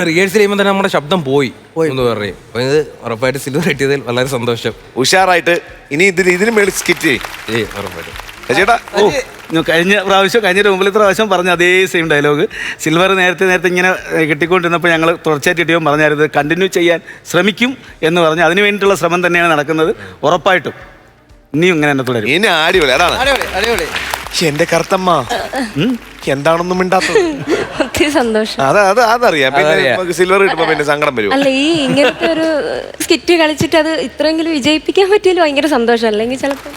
റിഹേഴ്സൽ ചെയ്യുമ്പോൾ തന്നെ നമ്മുടെ ശബ്ദം പോയി എന്ന് പറയും. അപ്പൊ ഇത് ഉറപ്പായിട്ട് സിൽവർ കിട്ടിയതിൽ വളരെ സന്തോഷം. ഉഷാറായിട്ട് ഇനി ഇതിന് മേളിൽ സ്കിറ്റ് ചെയ്യും. ഉറപ്പായിട്ടും. ചേട്ടാ, കഴിഞ്ഞ മുമ്പിലത്തെ പ്രാവശ്യം പറഞ്ഞ അതേ സെയിം ഡയലോഗ് സിൽവർ നേരത്തെ ഇങ്ങനെ കിട്ടിക്കൊണ്ടിരുന്നപ്പോൾ ഞങ്ങൾ തുടർച്ചയായിട്ട് കിട്ടിയപ്പോൾ പറഞ്ഞായിരുന്നു കണ്ടിന്യൂ ചെയ്യാൻ ശ്രമിക്കും എന്ന് പറഞ്ഞ് അതിന് വേണ്ടിയിട്ടുള്ള ശ്രമം തന്നെയാണ് നടക്കുന്നത്. ഉറപ്പായിട്ടും ഇനിയും ഇങ്ങനെ തന്നെ തുടരും. ഇനി അടിപൊളി. അതാണ് എന്റെ കറുത്തമ്മ എന്താണെന്നും മിണ്ടാത്തത്. ഒത്തിരി സന്തോഷം. അതറിയാം. പിന്നെ സിൽവർ കിട്ടുമ്പോ പിന്നെ സങ്കടം വരും. അല്ല, ഈ ഇങ്ങനത്തെ ഒരു സ്കിറ്റ് കളിച്ചിട്ട് അത് ഇത്രയെങ്കിലും വിജയിപ്പിക്കാൻ പറ്റിയല്ലോ ഭയങ്കര സന്തോഷം. അല്ലെങ്കിൽ ചിലപ്പോ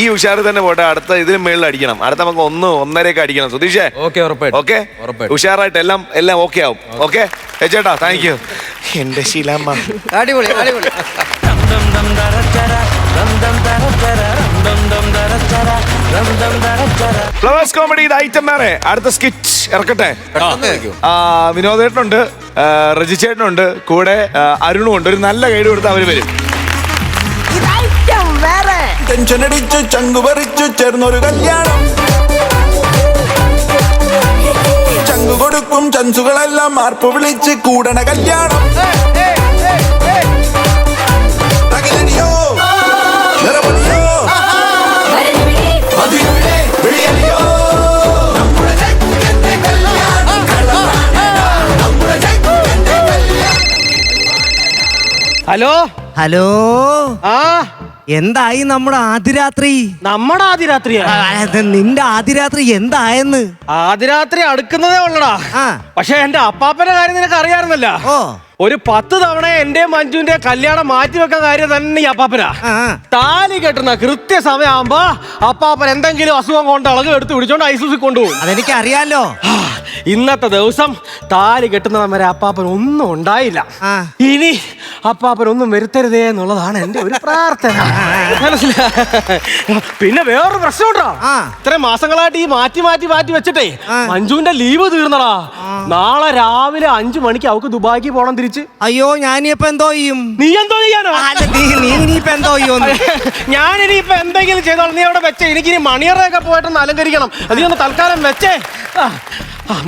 ഈ ഉഷാറ് തന്നെ പോട്ടെ. അടുത്ത ഇതിന് മേളിൽ അടിക്കണം. അടുത്ത നമുക്ക് 1-1.5 അടിക്കണം. സുധീഷേ, ഓക്കെ? ഉഷാറായിട്ട് എല്ലാം ഓക്കെ ആവും. ഓക്കെ ചേട്ടാ, താങ്ക് യു. എന്റെ ശീലാമ്മ. അടിപൊളി അടിപൊളി. ഫ്ലവേഴ്സ് കോമഡി ഐറ്റം വേറെ. അടുത്ത സ്കിറ്റ് ഇറക്കട്ടെ. വിനോദേട്ടനുണ്ട്, റജി ചേട്ടനുണ്ട്, കൂടെ അരുണും ഉണ്ട്. ഒരു നല്ല ഗൈഡ് കൊടുത്ത് അവര് വരും. ടെൻഷൻ അടിച്ചു ചങ്കു പറിച്ചു ചേർന്നൊരു കല്യാണം. ചങ്കു കൊടുക്കും ചൻസുകളെല്ലാം മാർപ്പ് വിളിച്ച് കൂടണ കല്യാണം. തകരടിയോ, നിറപൊളിയോ, വിളിയലിയോ. Hello hello. എന്തായി നമ്മുടെ ആദിരാത്രി? നമ്മുടെ ആദിരാത്രിയാ? നിന്റെ ആദിരാത്രി എന്തായെന്ന്? ആദിരാത്രി അടുക്കുന്നതേ ഉള്ളടാ. പക്ഷെ എന്റെ അപ്പാപ്പന്റെ കാര്യം നിനക്ക് അറിയാറുന്നല്ല. ഒരു 10 തവണ എന്റെ മഞ്ജുവിന്റെ കല്യാണം മാറ്റിവെക്കാൻ കാര്യം തന്നെ ഈ അപ്പാപ്പനാ. താലി കെട്ടുന്ന കൃത്യസമയം ആകുമ്പോ അപ്പാപ്പൻ എന്തെങ്കിലും അസുഖം കൊണ്ട് അളവ് എടുത്ത് പിടിച്ചോണ്ട് ഐസൂസി കൊണ്ടുപോകും. അതെനിക്ക് അറിയാലോ. ഇന്നത്തെ ദിവസം താലി കെട്ടുന്നവൻ വരെ അപ്പാപ്പൻ ഒന്നും ഉണ്ടായില്ല. ഇനി അപ്പാപ്പൻ ഒന്നും വരുത്തരുതേ എന്നുള്ളതാണ് എന്റെ ഒരു പ്രാർത്ഥന. പിന്നെ വേറൊരു പ്രശ്നം ഉണ്ടോ? ഇത്രയും മാസങ്ങളായിട്ട് ഈ മാറ്റി വെച്ചിട്ടേ മഞ്ജുവിന്റെ ലീവ് തീർന്നടാ. നാളെ രാവിലെ 5 മണിക്ക് അവക്ക് ദുബായിക്ക് പോണം തിരിച്ച്. അയ്യോ, ഞാനിപ്പോ എന്തോ ചെയ്യും? നീ എന്തോ ചെയ്യാനോ? നീ ഇനിയിപ്പോ എന്തോ ചെയ്യും? ഞാനിനിയിപ്പോ എന്തെങ്കിലും ചെയ്തോളാം. നീ അവിടെ വെച്ചേ. എനിക്കിനി മണിയറയൊക്കെ പോയിട്ടൊന്ന് അലങ്കരിക്കണം. അതിനൊന്ന് തൽക്കാലം വെച്ചേ.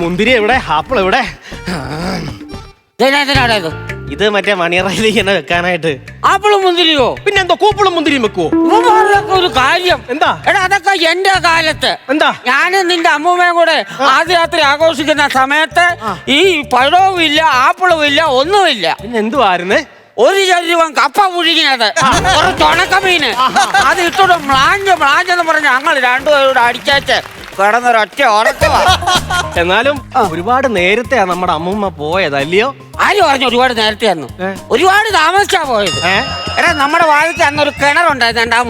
മുന്തിരി എവിടെ? ആപ്പിൾ എവിടെ? ഇത് മറ്റേ മണിയറയിലേക്ക് തന്നെ വെക്കാനായിട്ട്. ആപ്പിളും മുന്തിരിയോ? പിന്നെ എന്തോ കൂപ്പിളും മുന്തിരിയും വെക്കുവോ? ഒരു കാര്യം എന്താ? എടാ, അതൊക്കെ എന്റെ കാലത്ത്. എന്താ? ഞാനും നിന്റെ അമ്മൂമ്മയും കൂടെ ആദ്യരാത്രി ആഘോഷിക്കുന്ന സമയത്ത് ഈ പഴവും ഇല്ല, ആപ്പിളും ഇല്ല, ഒന്നുമില്ല. പിന്നെ എന്തുവായിരുന്നു? ഒരു ചരുവൻ കപ്പ പുഴുങ്ങിയത്, കുറച്ച് ഉണക്കമീന്, അത് ഇട്ടോട് മ്ലാഞ്ചെന്ന് പറഞ്ഞ് ഞങ്ങൾ രണ്ടുപേരോട് അടിച്ചാച്ച് കിടന്നൊരൊറ്റ ഉറക്കവാ. എന്നാലും ഒരുപാട് നേരത്തെയാ നമ്മുടെ അമ്മൂമ്മ പോയത്, അല്ലയോ? ആര് പറഞ്ഞു ഒരുപാട് നേരത്തെ ആയിരുന്നു? ഒരുപാട് താമസിച്ചാ പോയത്. എടാ, നമ്മുടെ വാഴയ്ക്ക് അന്നൊരു കിണറുണ്ടായിരുന്നു. ആ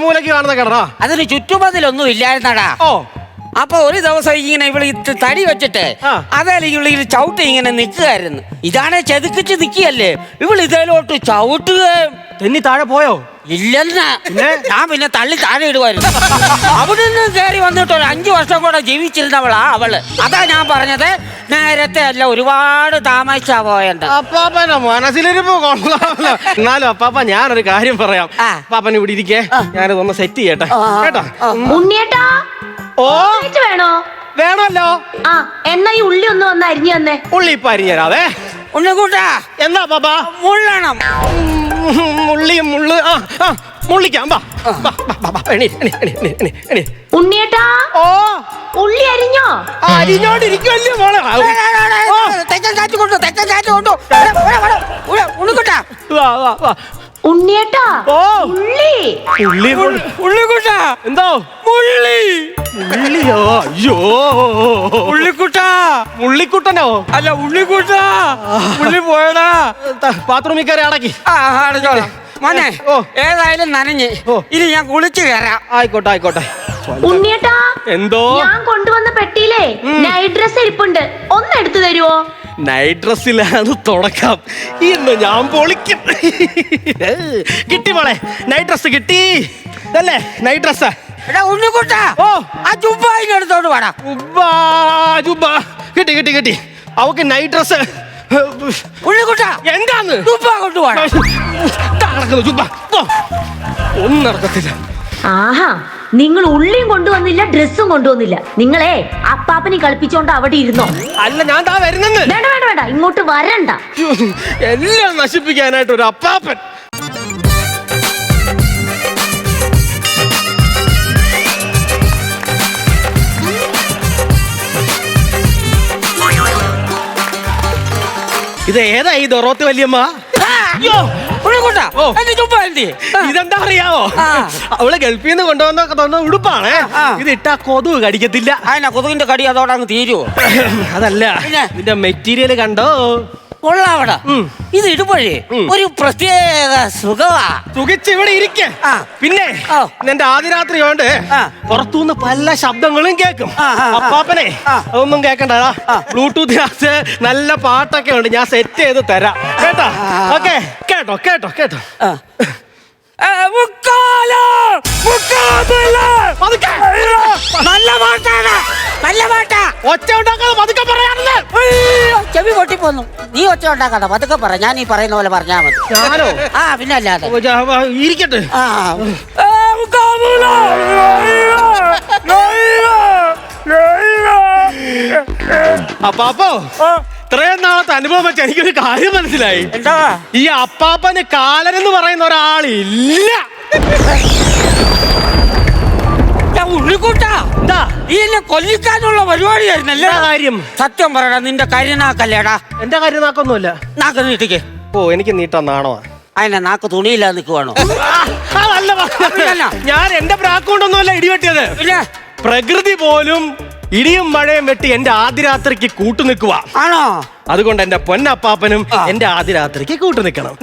മൂലയ്ക്ക് കാണുന്ന കിണറാ? അതിന് ചുറ്റുമതിലൊന്നും ഇല്ലായിരുന്നടാ. അപ്പൊ ഒരു ദിവസം ഇങ്ങനെ ഇവിടെ തടി വെച്ചിട്ട് അതല്ലെങ്കിൽ ഇവിടെ ചവിട്ടി ഇങ്ങനെ നിൽക്കുകയായിരുന്നു. ഇതാണെ ചെതുക്കിച്ച് നിൽക്കുകയല്ലേ, ഇവള് ഇതിലോട്ട് ചവിട്ടുകയും. തെന്നി താഴെ പോയോ? ഇല്ലെന്ന്. ഞാൻ പിന്നെ തള്ളി താഴെ ഇടുവായിരുന്നു. അവിടെ നിന്ന് കയറി വന്നിട്ട് ഒരു 5 വർഷം കൂടെ ജീവിച്ചിരുന്നവളാ അവള്. അതാ ഞാൻ പറഞ്ഞത്, നേരത്തെ അല്ല, ഒരുപാട് താമസിച്ചാ പോയത്. അപ്പാപ്പന മനസ്സിലിരിപ്പ് കൊള്ളാമല്ലോ. എന്നാലും അപ്പാപ്പ ഞാനൊരു കാര്യം പറയാം. അപ്പാപ്പൻ ഇവിടെ ഇരിക്കേ, ഞാനിതൊന്ന് സെറ്റ് ചെയ്യട്ടെ കേട്ടോ. ഉണ്ണിയേട്ടാ, ഓ വേണോ? വേണമല്ലോ. എന്നാ ഈ ഉള്ളി ഒന്ന് വന്ന് അരിഞ്ഞു തന്നെ. ഉള്ളി ഇപ്പൊ അരിഞ്ഞരാവേ. ഉണ്ണിക്കൂട്ടാ, എന്നാ പാപ്പാ? മുള്ളണം. മുള്ളിക്കാം. ഉണ്ണിയേട്ടാ, ഓ ഉള്ളി അരിഞ്ഞോ? അരിഞ്ഞോണ്ടിരിക്കുമല്ലേ മോളെ. ഉണ്ണിയേട്ടാ ഉള്ളി. ഉള്ളിക്കുട്ടാ എന്തോ ഉള്ളിയോ? അയ്യോ ഉള്ളിക്കുട്ടാ. ഉള്ളിക്കുട്ടനോ? അല്ല ഉള്ളിക്കുട്ടാ. ഉള്ളി പോയടാ. ബാത്റൂമിൽ കയറി അടക്കി. മോനെ ഏതായാലും നനഞ്ഞ് ഇനി ഞാൻ കുളിച്ചു കയറാം. ആയിക്കോട്ടെ ആയിക്കോട്ടെ. ഉണ്ണിയേട്ടാ എന്തോ? ഞാൻ കൊണ്ടുവന്ന പെട്ടിയിലേ നൈറ്റ് ഡ്രസ് ഇരിപ്പുണ്ട്, ഒന്ന് എടുത്തു തരുവോ? നൈറ്റ് ഡ്രസ്സിലാണ് തുടക്കം. ഇന്ന് ഞാൻ പൊളിക്കും. കിട്ടി മോളെ, നൈറ്റ് ഡ്രസ് കിട്ടി അല്ലേ? നൈറ്റ് ഡ്രസ്സാ. ഉണ്ണിക്കുട്ടാ ഓ ആ ജുബ്ബായിനെടുത്തോണ്ട് വേടാ. ജുബ്ബ കിട്ടി കിട്ടി കിട്ടി. അവക്ക് നൈറ്റ് ഡ്രസ്. ഉണ്ണിക്കുട്ടാ എന്താന്ന്? ജുബ്ബ കൊണ്ടുപോടാ. നടക്കുന്നു ജുബ്ബ. ഒന്നും നടക്കത്തില്ല. ആഹാ, നിങ്ങൾ ഉള്ളിയും കൊണ്ടുവന്നില്ല, ഡ്രസ്സും കൊണ്ടുവന്നില്ല. നിങ്ങളെ അപ്പാപ്പനെ കളിപ്പിച്ചോണ്ട് അവിടെ ഇരുന്നോ. അല്ല ഞാൻ താ വരുന്നെന്ന്. വേണ്ട വേണ്ട വേണ്ട, ഇങ്ങോട്ട് വരണ്ട. എല്ലാം നശിപ്പിക്കാനായിട്ട് ഒരു അപ്പാപ്പൻ. ഇത് ഏതാ ഈ ദൊറോത്ത് വല്യമ്മ? ഇതെന്താ അറിയാവോ? അവള് ഗൾഫിൽ നിന്ന് കൊണ്ടുവന്ന ഉടുപ്പാണ്. ഇത് ഇട്ടാ കൊതുക് കടിക്കത്തില്ല. കൊതുകിന്റെ കടി അതോടെ അങ്ങ് തീരുവോ? അതല്ല, ഇതിന്റെ മെറ്റീരിയൽ കണ്ടോ? കൊള്ളാവടാ. ഇത് ഇടുമ്പോഴേ ഒരു പ്രത്യേക സുഖമാ. സുഖിച്ചിവിടെ ഇരിക്കേ. പിന്നെ എന്റെ ആദ്യ രാത്രി കൊണ്ട് പുറത്തുനിന്ന് പല ശബ്ദങ്ങളും കേൾക്കും. അപ്പാപ്പനെ അതൊന്നും കേക്കണ്ട. ബ്ലൂടൂത്ത് നല്ല പാട്ടൊക്കെ ഉണ്ട്, ഞാൻ സെറ്റ് ചെയ്ത് തരാം കേട്ടോ. ഓക്കെ കേട്ടോ കേട്ടോ കേട്ടോ. നല്ല പാട്ടാണ്, നല്ല പാട്ടാ. ഒച്ച ഉണ്ടാക്കാതെ പതുക്കെ പറയാറുണ്ട്. ചെവി പൊട്ടിപ്പോന്നു. നീ ഒച്ച ഉണ്ടാക്കാതെ പതുക്കെ പറ. ഞാൻ ഈ പറയുന്ന പോലെ പറഞ്ഞാ മതി. ഞാനോ? ആ പിന്നെ അല്ലാതെ ഇരിക്കട്ടെ. അപ്പാപ്പോ ഇത്രയും നാളത്തെ അനുഭവം വെച്ച് എനിക്കൊരു കാര്യം മനസ്സിലായി. എന്താ? ഈ അപ്പാപ്പന് കാലനെന്ന് പറയുന്ന ഒരാളില്ല. ഉണ്ണിക്കുട്ടാ എന്താ ഈ എന്നെ കൊല്ലിക്കാനുള്ള പരിപാടിയായിരുന്നല്ലേ? കാര്യം സത്യം പറയടാ, നിന്റെ കരിനാക്കല്ലേടാ? എന്റെ കരിനാക്കൊന്നുമില്ല. നാക്ക് നീട്ടിക്കേ. ഓ എനിക്ക് നീട്ടാൻ നാണോ? അതിനെ നാക്ക് തുണിയില്ലാതെ നിൽക്കുവാണോ? ഞാൻ എന്റെ പ്രാക്കൊണ്ടൊന്നുമല്ല ഇടിവെട്ടിയത്. പ്രകൃതി പോലും ഇടിയും മഴയും വെട്ടി എന്റെ ആദ്യ രാത്രിക്ക് കൂട്ടു നിൽക്കുക ആണോ? അതുകൊണ്ട് എന്റെ പൊന്നപ്പാപ്പനും എന്റെ ആദ്യ രാത്രിക്ക് കൂട്ടു നിൽക്കണം.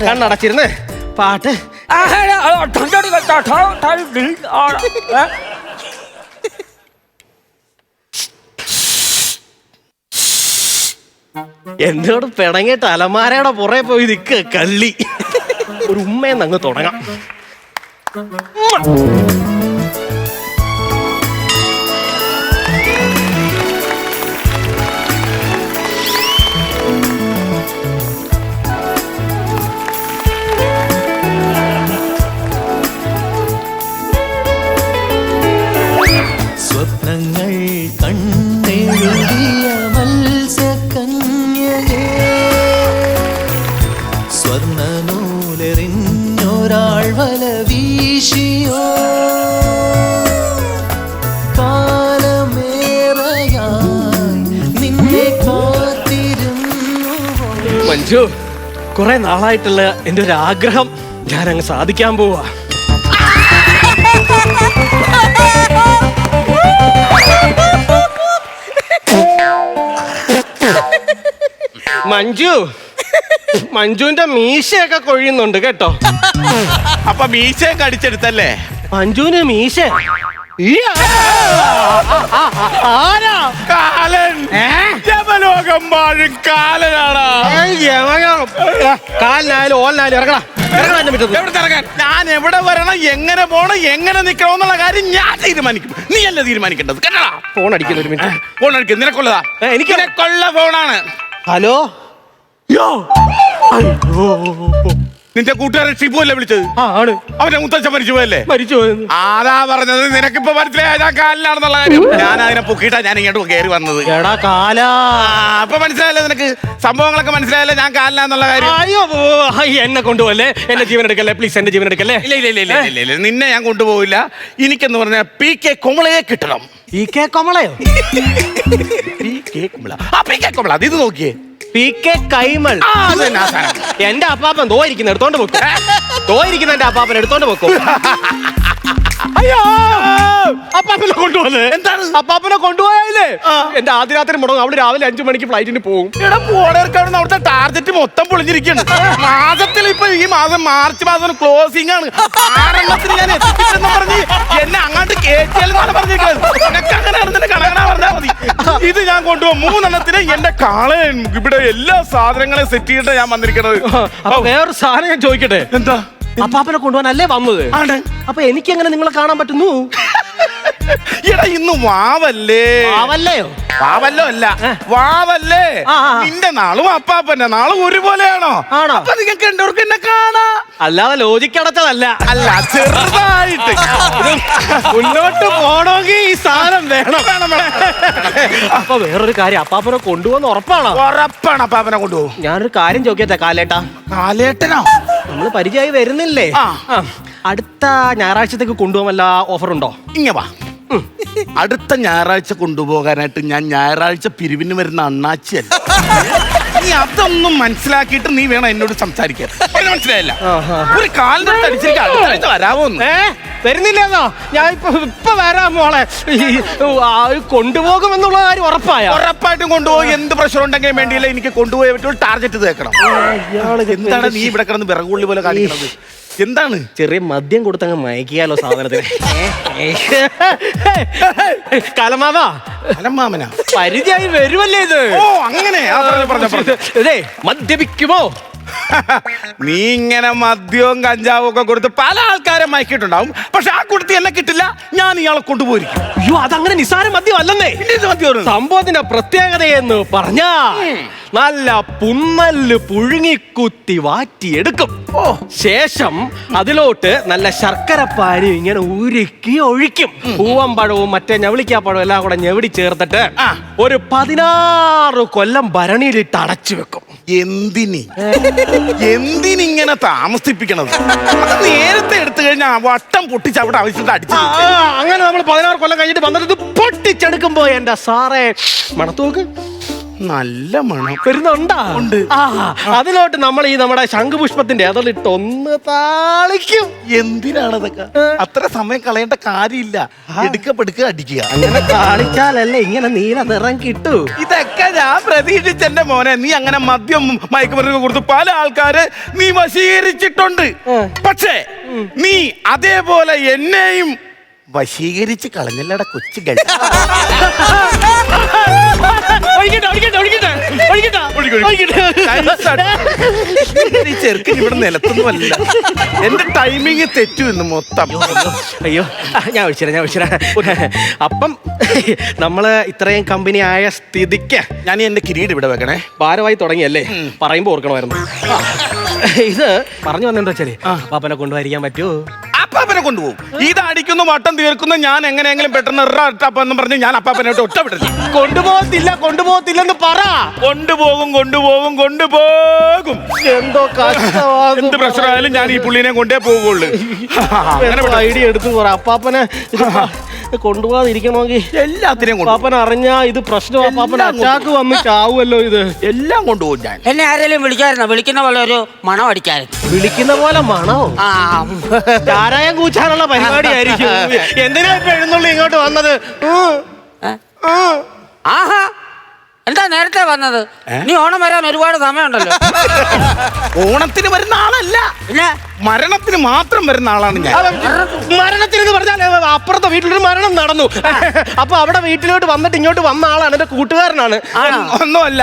കണ്ണടച്ചിരുന്ന് പാട്ട്. എന്നോട് പിണങ്ങിയിട്ട് അലമാരയുടെ പുറകെ പോയി നിൽക്ക് കള്ളി. ഒരു ഉമ്മയെന്ന് അങ്ങ് തുടങ്ങാം. സ്വപ്നങ്ങൾ കണ്ണെഴുതിയ മത്സ്യകന്യകേ, സ്വർണ്ണനൂലെറിഞ്ഞൊരാൾ വല വീശിയോ, കാലമേറെയായി നിന്നെ കാത്തിരുന്നു. മഞ്ജു, കുറെ നാളായിട്ടുള്ള എന്റെ ഒരു ആഗ്രഹം ഞാൻ അങ്ങ് സാധിക്കാൻ പോവാ. മഞ്ജു, മഞ്ജുവിന്റെ മീശയൊക്കെ കൊഴിയുന്നുണ്ട് കേട്ടോ. അപ്പൊ മീശയൊക്കെ അടിച്ചെടുത്തല്ലേ? മഞ്ജുവിന് മീശ ആരാ? കാലൻ. ജപലോകം വാഴും കാലനാടാ. കാലിനായാലും ഓലിനായാലും ഇറങ്ങടാ. ഞാൻ എവിടെ വരണം, എങ്ങനെ പോണം, എങ്ങനെ നിക്കണം എന്നുള്ള കാര്യം ഞാൻ തീരുമാനിക്കും. നീ അല്ല തീരുമാനിക്കേണ്ടത് കേട്ടടാ. ഫോൺ അടിക്കുന്ന ഒരു മിനിറ്റ്. ഫോൺ അടിക്കും. നിനക്കുള്ളതാ? എനിക്കൊള്ള ഫോണാണ്. ഹലോ. നിന്റെ കൂട്ടുകാരൻ ഷിബു അല്ലേ വിളിച്ചത്? ആണ്. അവന്റെ മുത്തച്ഛൻ മരിച്ചു പോയല്ലേ? മരിച്ചു പോയെന്ന്. ആരാ പറഞ്ഞത്? നിനക്കിപ്പോ മനസ്സിലായ ഞാൻ കാലിലാണെന്നുള്ള കാര്യം? ഞാൻ അതിനെ പൊക്കിയിട്ടാ ഞാൻ ഇങ്ങോട്ട് കയറി വന്നത്. എടാ കാലാ, അപ്പൊ മനസ്സിലായല്ലോ നിനക്ക്? സംഭവങ്ങളൊക്കെ മനസ്സിലായല്ലോ ഞാൻ കാലിലാന്നുള്ള കാര്യം? അയ്യോ എന്നെ കൊണ്ടുപോകല്ലേ, എന്റെ ജീവൻ എടുക്കല്ലേ പ്ലീസ്, എന്റെ ജീവൻ എടുക്കല്ലേ. ഇല്ല ഇല്ല ഇല്ല ഇല്ല ഇല്ല, നിന്നെ ഞാൻ കൊണ്ടുപോകില്ല. എനിക്കെന്ന് പറഞ്ഞാൽ PK കുമളയെ കിട്ടണം. PK കുമളയോ? PK കുമള. ആ PK കുമള, ഇത് നോക്കിയേ. PK കൈമൾ. എന്റെ അപ്പാപ്പൻ ദോയിരിക്കുന്ന എടുത്തോണ്ട് പോക്കും. ദോയിരിക്കുന്ന എന്റെ അപ്പാപ്പൻ എടുത്തോണ്ട് പോക്കും. അയ്യോ, അപ്പാപ്പനെ കൊണ്ടുപോകുന്നത് എന്താണ്? അപ്പാപ്പനെ കൊണ്ടുപോയാലേ എന്റെ ആദ്യ രാത്രി മുടങ്ങും. അവിടെ രാവിലെ 5 മണിക്ക് ഫ്ലൈറ്റിന് പോകും. ഇവിടെ പോണേർക്കാണ് അവിടുത്തെ ടാർഗറ്റ് മൊത്തം പൊളിഞ്ഞിരിക്കുകയാണ്. മാസത്തിൽ ഇപ്പൊ ഈ മാസം മാർച്ച് മാസം ക്ലോസിംഗ് ആണ്. 6 ഞാൻ എത്തിച്ചിട്ടെന്ന് പറഞ്ഞ് എന്നെ അങ്ങോട്ട് കേറ്റിയാലും പറഞ്ഞിരിക്കുന്നത്. കണക്കണ പറഞ്ഞാൽ മതി. ഇത് ഞാൻ കൊണ്ടുപോകും. 3 എന്റെ കാളൻ ഇവിടെ എല്ലാ സാധനങ്ങളെ സെറ്റ് ചെയ്തിട്ട് ഞാൻ വന്നിരിക്കുന്നത്. വേറൊരു സാധനം ഞാൻ ചോദിക്കട്ടെ? എന്താ? അപ്പാപ്പനെ കൊണ്ടുപോകാനല്ലേ വന്നത്? ആണ്. അപ്പൊ എനിക്ക് എങ്ങനെ നിങ്ങളെ കാണാൻ പറ്റുന്നു? എടാ ഇന്ന് വാവല്ലേ? വാവല്ലയോ? വാവല്ലോ അല്ല, വാവല്ലേ. നിന്റെ നാളും അപ്പാപ്പന്റെ നാളും ഒരുപോലെയാണോ? ആണോ? അപ്പൊ നിങ്ങൾക്ക് രണ്ടുപേർക്ക് എന്നെ കാണാ. അല്ലാതെ ലോജിക്ക് അടച്ചതല്ല. അല്ല, ചെറുതായിട്ട് മുന്നോട്ട് പോണമെങ്കിൽ ഈ സാധനം വേണം. അപ്പൊ വേറൊരു കാര്യം, അപ്പാപ്പനെ കൊണ്ടുപോകുന്ന ഉറപ്പാണോ? ഉറപ്പാണ് അപ്പാപ്പനെ കൊണ്ടുപോകും. ഞാനൊരു കാര്യം ചോദിക്കട്ടെ കാലേട്ടാ? കാലേട്ടനോ? നമ്മള് പരിചയമായി വരുന്നില്ലേ? അടുത്ത ഞായറാഴ്ചത്തേക്ക് കൊണ്ടുപോകാൻ വല്ല ഓഫർ ഉണ്ടോ? ഇങ്ങ വാ. അടുത്ത ഞായറാഴ്ച കൊണ്ടുപോകാനായിട്ട് ഞാൻ ഞായറാഴ്ച പിരിവിന് വരുന്ന അണ്ണാച്ചിയല്ല. നീ അതൊന്നും മനസ്സിലാക്കിയിട്ട് നീ വേണം എന്നോട് സംസാരിക്കാൻ. മനസ്സിലായില്ല? ഒരു കാലിന്റെ അടിച്ചിരിക്കും. അടുത്ത ആഴ്ച വരാമോന്ന്? വരുന്നില്ലെന്നോ? ഞാൻ ഇപ്പൊ വരാം മോളെ. കൊണ്ടുപോകുമെന്നുള്ള കാര്യം ഉറപ്പായ? ഉറപ്പായിട്ടും കൊണ്ടുപോയി. എന്ത് പ്രശ്നം ഉണ്ടെങ്കിലും വേണ്ടിയില്ല, എനിക്ക് കൊണ്ടുപോയി പറ്റും. ടാർഗറ്റ് തേക്കണം. എന്താണ് നീ ഇവിടെ കിടന്ന് വിറകുള്ളി പോലെ കാണിക്കുന്നത്? എന്താണ്? ചെറിയ മദ്യം കൊടുത്തങ്ങ് മയക്കിയാലോ സാധനത്തിന്? കലമാവാ, കലമാമനാ പരിചയമായി വരുമല്ലേ ഇത്? ഓ അങ്ങനെ ഇതേ മദ്യപിക്കുമോ? നീ ഇങ്ങനെ മദ്യവും കഞ്ചാവും ഒക്കെ കൊടുത്ത് പല ആൾക്കാരെ മയക്കിയിട്ടുണ്ടാവും. പക്ഷെ ആ കൂട്ടത്തിൽ എന്നെ കിട്ടില്ല. ഞാൻ ഇയാളെ കൊണ്ടുപോയിരിക്കും. അയ്യോ, അതങ്ങനെ നിസാര മദ്യം അല്ലെന്നേ. സംഭവത്തിന്റെ പ്രത്യേകത എന്ന് പറഞ്ഞാ നല്ല പുന്നല് പുഴുങ്ങിക്കുത്തി വാറ്റിയെടുക്കും. ശേഷം അതിലോട്ട് നല്ല ശർക്കര പാനി ഇങ്ങനെ ഉരുക്കി ഒഴിക്കും. പൂവമ്പഴവും മറ്റേ ഞവളിക്കാപ്പഴവും എല്ലാം കൂടെ ഞെവിടി ചേർത്തിട്ട് ഒരു 16 കൊല്ലം ഭരണിയിലിട്ട് അടച്ചു വെക്കും. എന്തിനിങ്ങനെ താമസിപ്പിക്കണത്? നേരത്തെ എടുത്തു കഴിഞ്ഞാൽ വട്ടം പൊട്ടിച്ച് അവിടെ ആവശ്യത്തിന് അടിച്ചു. അങ്ങനെ നമ്മൾ 16 കൊല്ലം കഴിഞ്ഞിട്ട് വന്നിട്ട് പൊട്ടിച്ചെടുക്കുമ്പോ എന്റെ സാറേ മണത്തോക്ക് നല്ല മണം വരുന്നുണ്ടാ? ഉണ്ട്. അതിലോട്ട് നമ്മൾ ഈ നമ്മുടെ ശംഖുപുഷ്പത്തിന്റെ അതിലിട്ട് ഒന്ന് താളിക്കും. എന്തിനാണതൊക്കെ? അത്ര സമയം കളയേണ്ട കാര്യമില്ല. എടുക്കപ്പെടുക്കുക അടിക്കുക. അങ്ങനെ താളിച്ചാലല്ലേ ഇങ്ങനെ നീല നിറം കിട്ടൂ. ഇതൊക്കെ ഞാൻ പ്രതീക്ഷിച്ചെന്റെ മോനെ. നീ അങ്ങനെ മദ്യം മയക്കുമരുന്ന് കൊടുത്ത് പല ആൾക്കാര് നീ വശീകരിച്ചിട്ടുണ്ട്. പക്ഷേ നീ അതേപോലെ എന്നെയും വശീകരിച്ച് കളഞ്ഞല്ലട കൊച്ചുകൾ. ചെറുക്കൻ ഇവിടെ നിലത്തൊന്നുമല്ല. എന്റെ ടൈമിങ് തെറ്റു എന്ന് മൊത്തം. അയ്യോ, ഞാൻ ഒഴിച്ചിരാ. അപ്പം നമ്മള് ഇത്രയും കമ്പനി ആയ സ്ഥിതിക്ക് ഞാൻ എന്റെ കിരീടം ഇവിടെ വെക്കണേ. ഭാരമായി തുടങ്ങിയല്ലേ? പറയുമ്പോ ഓർക്കണമായിരുന്നു. ഇത് പറഞ്ഞു വന്നെന്താ വെച്ചാല് പാപ്പനെ കൊണ്ടുവരിക്കാൻ പറ്റുമോ? അപ്പാപ്പനെ കൊണ്ടുപോകും. ഇത് അടിക്കുന്നു വട്ടം തീർക്കുന്നു. ഞാൻ എങ്ങനെയെങ്കിലും പെട്ടെന്ന് എന്ന് പറഞ്ഞ് ഞാൻ അപ്പാപ്പനായിട്ട് ഒറ്റ വിട്ടില്ല. കൊണ്ടുപോകത്തില്ലെന്ന് പറ. കൊണ്ടുപോകും. എന്തോ എന്ത് പ്രശ്നമായാലും ഞാൻ ഈ പുള്ളിനെ കൊണ്ടേ പോകുള്ളൂ. ഐഡിയ എടുത്തു പറ. അപ്പാപ്പനെ കൊണ്ടുപോകാതിരിക്കണമെങ്കിൽ എല്ലാത്തിനെയും പാപ്പൻ അറിഞ്ഞാ ഇത് പ്രശ്നമാണ്. പാപ്പൻ അറ്റാക്ക് വന്ന് ചാവുമല്ലോ. ഇത് എല്ലാം കൊണ്ടുപോകും ഞാൻ. എന്നെ ആരെങ്കിലും വിളിക്കായിരുന്നോ? വിളിക്കുന്ന പോലെ ഒരു മണം അടിക്കായിരുന്നു. വിളിക്കുന്ന പോലെ മണോ? ചാരായം കൂച്ചാനുള്ള പരിപാടിയായിരിക്കും. എന്തിനാ ഇപ്പൊ എഴുന്നള്ളി ഇങ്ങോട്ട് വന്നത്? ആഹാ, എന്താ നേരത്തെ വന്നത്? നീ ഓണം വരാൻ ഒരുപാട് സമയമുണ്ടല്ലോ. ഓണത്തിന് വരുന്ന ആളല്ല, പിന്നെ മരണത്തിന് മാത്രം വരുന്ന ആളാണ് ഞാൻ. മരണത്തിന് പറഞ്ഞാൽ അപ്പുറത്തെ വീട്ടിലൊരു മരണം നടന്നു. അപ്പൊ അവിടെ വീട്ടിലോട്ട് വന്നിട്ട് ഇങ്ങോട്ട് വന്ന ആളാണ്, എന്റെ കൂട്ടുകാരനാണ്. ഒന്നുമല്ല,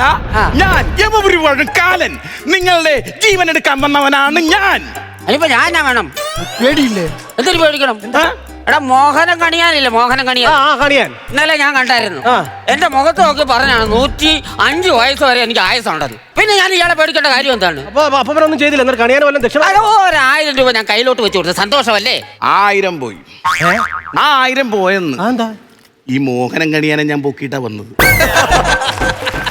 ഞാൻ യമപുരി വഴക്കാലൻ, നിങ്ങളുടെ ജീവൻ എടുക്കാൻ വന്നവനാണ് ഞാൻ. അതിപ്പോ ഞാൻ വേണം? പേടിയില്ലേ? എന്തിനു പേടിക്കണം? എടാ മോഹനം കണിയാനില്ല, മോഹനം കണിയാൻ. കണിയാൻ ഇന്നലെ ഞാൻ കണ്ടായിരുന്നു. എന്റെ മുഖത്ത് നോക്കി പറഞ്ഞാണ് 105 വയസ്സ് വരെ എനിക്ക് ആയുസുണ്ടെന്ന്. പിന്നെ ഞാൻ ഇയാളെ പേടിക്കേണ്ട കാര്യം എന്താണ്? ഒന്നും ചെയ്തില്ല. എന്നിട്ട് കണിയാൻ വല്ലതും ദക്ഷിണ അതോ 1000 രൂപ ഞാൻ കയ്യിലോട്ട് വെച്ച് കൊടുത്തു. സന്തോഷമല്ലേ? 1000 പോയി. ആ 1000 പോയെന്ന് എന്താ ഈ മോഹനം കണിയാനെ ഞാൻ പൊക്കിയിട്ടാ വന്നത്.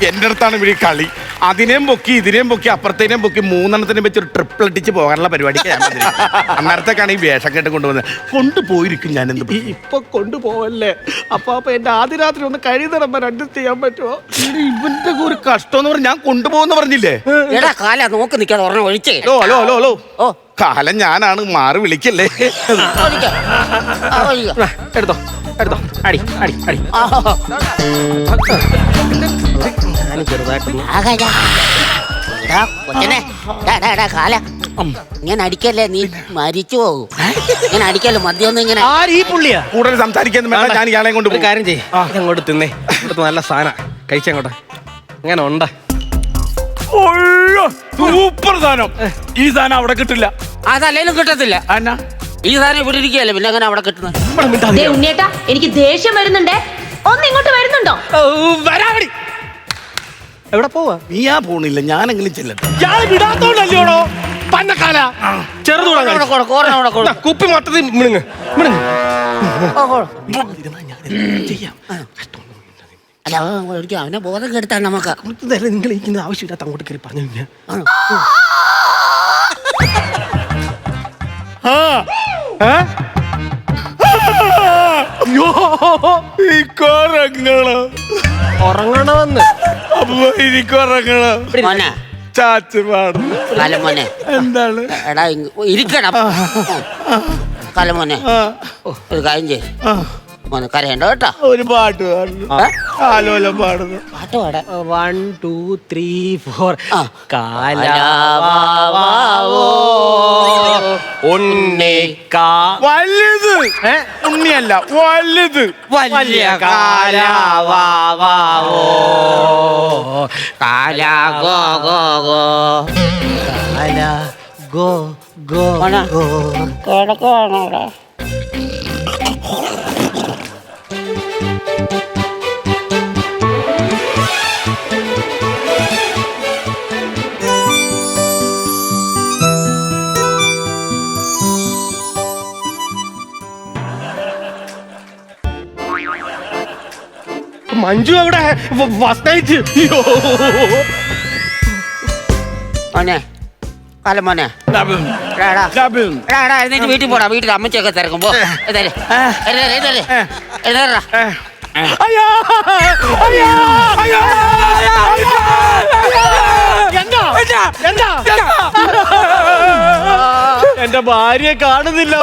എന്റെ അടുത്താണ് ഇവിടെ കളി. അതിനെയും പൊക്കി ഇതിനെയും പൊക്കി അപ്പുറത്തേനെയും പൊക്കി 3 വെച്ച് ഒരു ട്രിപ്പിൾ അടിച്ച് പോകാനുള്ള പരിപാടിക്ക് ഞാൻ അന്നേരത്തേക്കാണ് ഈ വേഷം കേട്ട് കൊണ്ടുവന്നത്. കൊണ്ടുപോയിരിക്കും ഞാൻ എന്ത് ഇപ്പൊ കൊണ്ടുപോവല്ലേ? അപ്പൊ എന്റെ ആദ്യ രാത്രി ഒന്ന് കഴിയുന്നിടം അഡ്ജസ്റ്റ് ചെയ്യാൻ പറ്റുമോ? ഇവന്റെ ഒരു കഷ്ടം എന്ന് പറഞ്ഞ് ഞാൻ കൊണ്ടുപോകുന്ന പറഞ്ഞില്ലേ? എടാ കാല നോക്ക് നിൽക്കാതെ ഒരെണ്ണം ഒഴിച്ചേ. ഹലോ കാലം ഞാനാണ്, മാറി വിളിക്കല്ലേ. എടുത്തോ അടി അടി അടി. ഇങ്ങനെ അടിക്കല്ലേ, നീ മരിച്ചു പോകും. ഇങ്ങനെ അടിക്കല്ലോ, മദ്യമൊന്നും ഇങ്ങനെ. ഈ പുള്ളിയാ കൂടുതൽ സംസാരിക്കാൻ ഞാൻ ഇയാളെ കൊണ്ട് ഒരു കാര്യം ചെയ്യ്, അങ്ങോട്ട് തിന്നേ. ഇവിടുത്തെ നല്ല സാധനം കഴിച്ചങ്ങോട്ടെ. അങ്ങനെ ഉണ്ട്. സൂപ്പർ സാധനം. ഈ സാധനം അവിടെ കിട്ടില്ല. അതല്ലേലും കിട്ടത്തില്ല. എന്നാ ഈ സാധനം ഇവിടെ ഇരിക്കുകയല്ലേ, പിന്നെ അങ്ങനെ അവിടെ കിട്ടുന്നത്? ഉണ്ണിയേട്ടാ, എനിക്ക് ദേഷ്യം വരുന്നുണ്ടേ. ഒന്ന് ഇങ്ങോട്ട് വരുന്നുണ്ടോ? വരാടി. എവിടെ പോവാ? നീയാ പോണില്ല, ഞാനെങ്കിലും ചെല്ലട്ടെ. വിടാത്തോണ്ടല്ലോടോ പന്നക്കാല. ചെറുതൂടാ കുപ്പി മൊത്തത്തിൽ മിണുങ്ങ് മിണുങ്ങ്. അല്ല അവനെ ബോധം കെടുത്താണ് നമുക്ക്. നിങ്ങൾ ഇരിക്കുന്നത് ആവശ്യമില്ലാത്ത അങ്ങോട്ട് കയറി പറഞ്ഞു കഴിഞ്ഞാൽ ഉറങ്ങണമെന്ന്. അപ്പൊ എനിക്കുറങ്ങണം. മോനെ ചാച്ചു പാടുന്നു. കാലമോനെ എന്താണ്? എടാ ഇരിക്കണം. കാലമോനെ ഒരു കാര്യം ചെയ്യ് മോനെ, കരയണ്ട കേട്ടോ. ഒരു പാട്ട് പാടുന്നു, ആലോലം പാടുന്നു. പാട്ട് പാടാ. 1 2 3 4 വലുത് ഉണ്ണിയല്ല, വലുത് വലിയ കാലാവാവോ കാലാ go go go go go go. കിടക്കണോടാ. മഞ്ജു എവിടെ? ഫസ്റ്റ് മോനെ കാലമോനെ എന്നിട്ട് വീട്ടിൽ പോടാ. വീട്ടിൽ അമ്മച്ചൊക്കെ തിരക്കുമ്പോ എന്റെ ഭാര്യയെ കാണുന്നില്ല.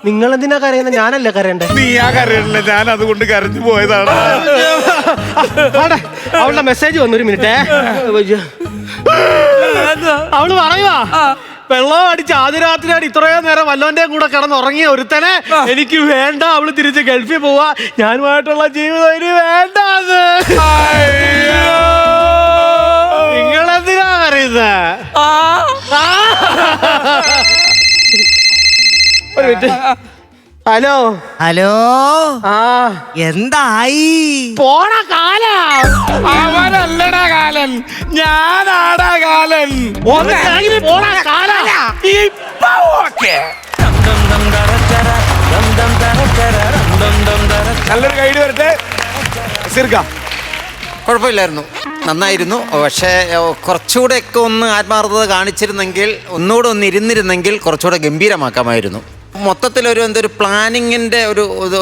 നിങ്ങൾ എന്തിനാ കരയുന്നത്? ഞാനല്ല കരയണ്ടേ? നീയാ കരയണില്ല, ഞാൻ അതുകൊണ്ട് കരഞ്ഞു പോയതാണ്. അവളുടെ മെസ്സേജ് വന്നു. ഒരു മിനിറ്റ്. അവള് പറയുവാ, വെള്ളം അടിച്ച് ആദ്യരാത്രിയാണ് ഇത്രയും നേരം വല്ലവന്റെ കൂടെ കിടന്നുറങ്ങിയ ഒരുത്തനെ എനിക്ക് വേണ്ട. അവള് തിരിച്ച് ഗൾഫിൽ പോവാ. ഞാനുമായിട്ടുള്ള ജീവിതം ഇനി വേണ്ട. നിങ്ങളെന്തിനാ പറയുന്നത്? ഒരു മിനിറ്റ്. ഹലോ ഹലോ, എന്തായി? പോണ കാല. അവനല്ലടാ കാലൻ, ഞാനാടാ കാലൻ. പോണ കാല. ഇപ്പൊ ഓക്കേ. നല്ലൊരു ഗൈഡ് വരട്ടെ. കുഴപ്പമില്ലായിരുന്നു, നന്നായിരുന്നു. പക്ഷേ കുറച്ചുകൂടെയൊക്കെ ഒന്ന് ആത്മാർത്ഥത കാണിച്ചിരുന്നെങ്കിൽ, ഒന്നുകൂടെ ഒന്ന് ഇരുന്നിരുന്നെങ്കിൽ കുറച്ചുകൂടെ ഗംഭീരമാക്കാമായിരുന്നു. മൊത്തത്തിലൊരു എന്തൊരു പ്ലാനിങ്ങിൻ്റെ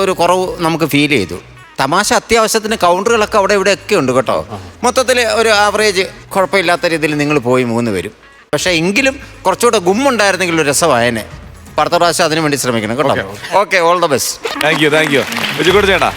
ഒരു കുറവ് നമുക്ക് ഫീൽ ചെയ്തു. തമാശ അത്യാവശ്യത്തിന് കൗണ്ടറുകളൊക്കെ അവിടെ ഇവിടെയൊക്കെ ഉണ്ട് കേട്ടോ. മൊത്തത്തിൽ ഒരു ആവറേജ് കുഴപ്പമില്ലാത്ത രീതിയിൽ നിങ്ങൾ പോയി 3 പേരും. പക്ഷേ എങ്കിലും കുറച്ചുകൂടെ ഗുമ്മുണ്ടായിരുന്നെങ്കിൽ ഒരു രസമായേനെ. അടുത്ത പ്രാവശ്യം അതിനു വേണ്ടി ശ്രമിക്കണം കേട്ടോ. Okay, all the best. Thank U ചേട്ടാ.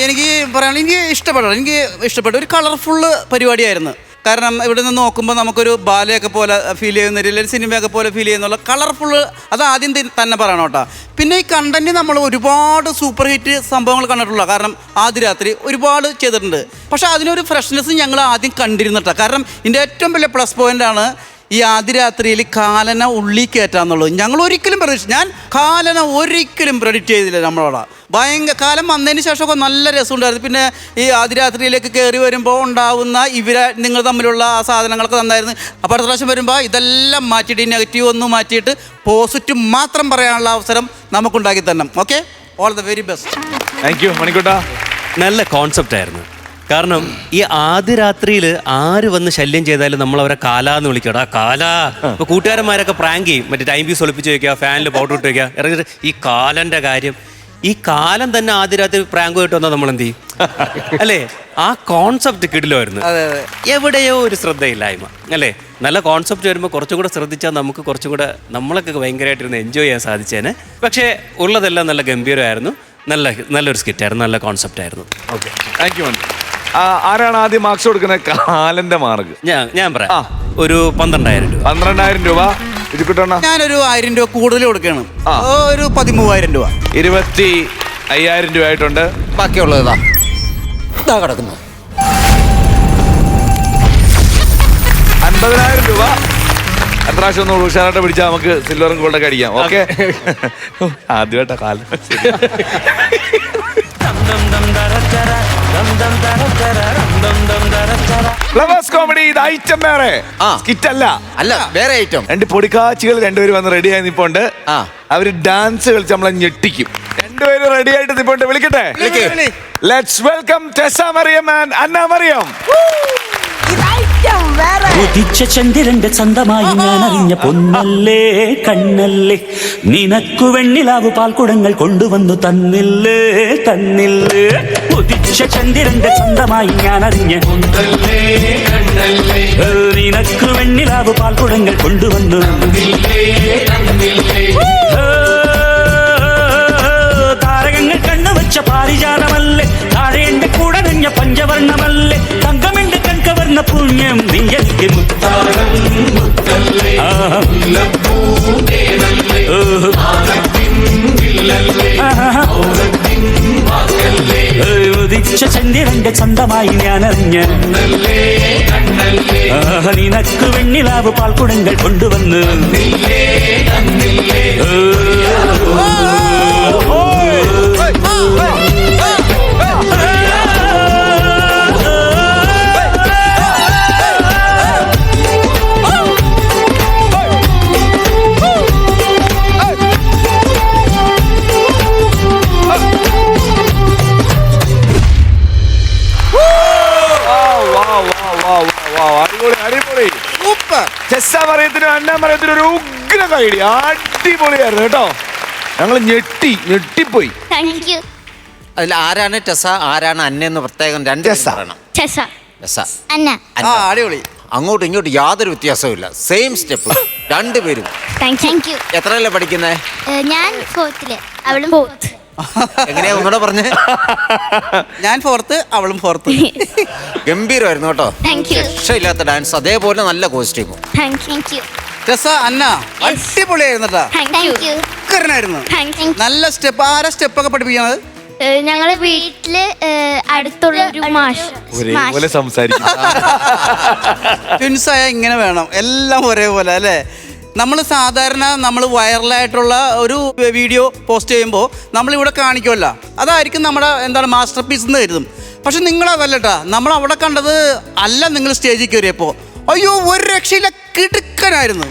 എനിക്ക് പറയാനുള്ള എനിക്ക് ഇഷ്ടപ്പെട്ട ഒരു കളർഫുള്ള് പരിപാടിയായിരുന്നു. കാരണം ഇവിടെ നിന്ന് നോക്കുമ്പോൾ നമുക്കൊരു ബാലയൊക്കെ പോലെ ഫീൽ ചെയ്യുന്ന രീതിയിൽ, സിനിമയൊക്കെ പോലെ ഫീൽ ചെയ്യുന്നുള്ള കളർഫുള്ള്, അത് ആദ്യം തന്നെ പറയണം കേട്ടോ. പിന്നെ ഈ കണ്ടന്റ് നമ്മൾ ഒരുപാട് സൂപ്പർ ഹിറ്റ് സംഭവങ്ങൾ കണ്ടിട്ടുള്ള കാരണം ആദ്യ രാത്രി ഒരുപാട് ചെയ്തിട്ടുണ്ട്. പക്ഷെ അതിനൊരു ഫ്രഷ്നെസ് ഞങ്ങൾ ആദ്യം കണ്ടിരുന്നിട്ടാണ്. കാരണം ഇതിൻ്റെ ഏറ്റവും വലിയ പ്ലസ് പോയിൻ്റാണ് ഈ ആദ്യരാത്രിയിൽ കാലന ഉള്ളി കയറ്റാന്നുള്ളത് ഞങ്ങൾ ഒരിക്കലും ഞാൻ കാലന ഒരിക്കലും പ്രെഡിക്റ്റ് ചെയ്തില്ല നമ്മളോട്. ഭയങ്കര കാലം വന്നതിന് ശേഷമൊക്കെ നല്ല രസമുണ്ടായിരുന്നു. പിന്നെ ഈ ആദ്യരാത്രിയിലേക്ക് കയറി വരുമ്പോൾ ഉണ്ടാവുന്ന നിങ്ങൾ തമ്മിലുള്ള ആ സാധനങ്ങളൊക്കെ നന്നായിരുന്നു. അപ്പോൾ അടുത്ത പ്രാവശ്യം വരുമ്പോൾ ഇതെല്ലാം മാറ്റിയിട്ട് ഈ നെഗറ്റീവ് ഒന്നും മാറ്റിയിട്ട് പോസിറ്റീവ് മാത്രം പറയാനുള്ള അവസരം നമുക്കുണ്ടാക്കി തരണം. Okay, all the very best. Thank you മണിക്കുട്ടാ. നല്ല കോൺസെപ്റ്റ് ആയിരുന്നു. കാരണം ഈ ആദ്യ രാത്രിയിൽ ആര് വന്ന് ശല്യം ചെയ്താലും നമ്മൾ അവരെ കാലാന്ന് വിളിക്കടാ കാലാ. ഇപ്പൊ കൂട്ടുകാരന്മാരൊക്കെ പ്രാങ്ക് ചെയ്യും, മറ്റേ ടൈം പീസ് ഒളിപ്പിച്ച് വെക്കുക, ഫാനിൽ പൗഡർ ഇട്ട് വെക്കുക, ഇറങ്ങിയിട്ട് ഈ കാലന്റെ കാര്യം. ഈ കാലം തന്നെ ആദ്യ രാത്രി പ്രാങ്കുമായിട്ട് വന്നാൽ നമ്മൾ എന്ത് ചെയ്യും അല്ലേ? ആ കോൺസെപ്റ്റ് കിടിലായിരുന്നു. എവിടെയോ ഒരു ശ്രദ്ധയില്ലായ്മ അല്ലേ? നല്ല കോൺസെപ്റ്റ് വരുമ്പോൾ കുറച്ചും കൂടെ ശ്രദ്ധിച്ചാൽ നമുക്ക് കുറച്ചും കൂടെ നമ്മളൊക്കെ ഭയങ്കരമായിട്ടിരുന്ന് എൻജോയ് ചെയ്യാൻ സാധിച്ചേനെ. പക്ഷേ ഉള്ളതെല്ലാം നല്ല ഗംഭീരമായിരുന്നു. നല്ലൊരു സ്കിറ്റായിരുന്നു, നല്ല കോൺസെപ്റ്റ് ആയിരുന്നു. ഓക്കെ, താങ്ക് യു മണി. ആരാണ് ആദ്യം മാർക്സ് കൊടുക്കുന്നത്? കാലന്റെ മാർക്ക് ഞാൻ പറയാം. ഒരു 12,000 രൂപ. 12,000 രൂപ. ഞാനൊരു 1000 രൂപ കൂടുതൽ കൊടുക്കണം. ഒരു 13,000 രൂപ. 25,000 രൂപ ആയിട്ടുണ്ട്. ബാക്കിയുള്ളത് ഇതാ കിടക്കുന്നു. 50,000 രൂപ. എത്ര പ്രാവശ്യം ഒന്ന് ഉഷാറായിട്ട് പിടിച്ചാൽ നമുക്ക് സിൽവറും ഗോൾഡൊക്കെ അടിക്കാം. ഓക്കെ, ആദ്യമായിട്ടാ കാലം. ഫ്ലവേഴ്സ് കോമഡി ഇത് ഐറ്റം വേറെ സ്കിറ്റ് അല്ല, വേറെ ഐറ്റം. 2 പൊടിക്കാച്ചികൾ രണ്ടുപേരും വന്ന് റെഡി ആയി നിപ്പോണ്ട്. അവര് ഡാൻസ് കളിച്ച് നമ്മളെ ഞെട്ടിക്കും. രണ്ടുപേരും റെഡി ആയിട്ട് നിപ്പോണ്ട്. വിളിക്കട്ടെ? ലെറ്റ്സ് വെൽക്കം ടെസ മറിയം ആൻഡ് അന്ന മറിയം. ഉദിച്ച ചന്ദ്രന്റെ ചന്തമായി ഞാൻ അറിഞ്ഞ പൊന്നല്ലേ കണ്ണല്ലേ, നിനക്കു വെണ്ണിലാവ് പാൽക്കുടങ്ങൾ കൊണ്ടുവന്നു തന്നില്ലേ തന്നില്ലേ. ഉദിച്ച ചന്ദ്രന്റെ ചന്തമായി ഞാൻ അറിഞ്ഞ പൊന്നല്ലേ കണ്ണല്ലേ, നിനക്കു വെണ്ണിലാവ് പാൽക്കുടങ്ങൾ കൊണ്ടുവന്നു താരകങ്ങൾ കണ്ണുവച്ച പാരിജാതമല്ലേ, താഴെ എന്റെ കൂടെ നഞ്ഞ പഞ്ചവർണ്ണമല്ലേ, തങ്കമെന്റെ കൺകവർണ്ണ പുണ്യം നീയലിക്ക് മുത്താരം മുത്തല്ലേ, ഉദിച്ച ചന്ദ്രന്റെ ചന്തമായി ഞാൻ അറിഞ്ഞ നിനക്ക് വെണ്ണിലാവ് പാൽക്കുടങ്ങൾ കൊണ്ടുവന്ന് മറിയത്തിനും അന്ന മറിയത്തിനും ഒരു ഉഗ്ര ഐഡിയ. അടിപൊളിയായിരുന്നു കേട്ടോ. ഞങ്ങൾ ഞെട്ടിപ്പോയി. അതിൽ ആരാണ് ടെസ ആരാണ് അന്ന എന്ന് പ്രത്യേകം രണ്ട് പറയണം. അടിപൊളി. അങ്ങോട്ടും ഇങ്ങോട്ടും യാതൊരു വ്യത്യാസവും ഇല്ല. സെയിം സ്റ്റെപ്പ് രണ്ടുപേരും. എത്രയല്ലേ പഠിക്കുന്നേ? ഞാൻ 4th, അവളും 4th. എങ്ങനെയാ ഒന്നുകൂടെ പറഞ്ഞേ? ഞാൻ 4th, അവളും 4th. ഗംഭീരമായിരുന്നു കേട്ടോ. രക്ഷയില്ലാത്ത ഡാൻസ്, അതേപോലെ നല്ല കോസ്റ്റ്യൂമും. ടെസ അന്ന അടിപൊളിയായിരുന്നു. നല്ല സ്റ്റെപ്പ്. ആരാ സ്റ്റെപ്പൊക്കെ പഠിപ്പിക്കുന്നത്? ഞങ്ങളെ വീട്ടില് അടുത്തുള്ള ഒരു മാഷ്. ട്വിൻസായ ഇങ്ങനെ വേണം, എല്ലാം ഒരേപോലെ അല്ലേ? നമ്മൾ സാധാരണ വൈറലായിട്ടുള്ള ഒരു വീഡിയോ പോസ്റ്റ് ചെയ്യുമ്പോൾ നമ്മളിവിടെ കാണിക്കുമല്ലോ, അതായിരിക്കും നമ്മുടെ മാസ്റ്റർ പീസ് എന്ന് കരുതും. പക്ഷെ നിങ്ങളതല്ലട്ടാ, നമ്മൾ അവിടെ കണ്ടത് അല്ല. നിങ്ങൾ സ്റ്റേജിൽ കയറിയപ്പോൾ അയ്യോ ഒരു രക്ഷയില്ല, കിടുക്കനായിരുന്നു.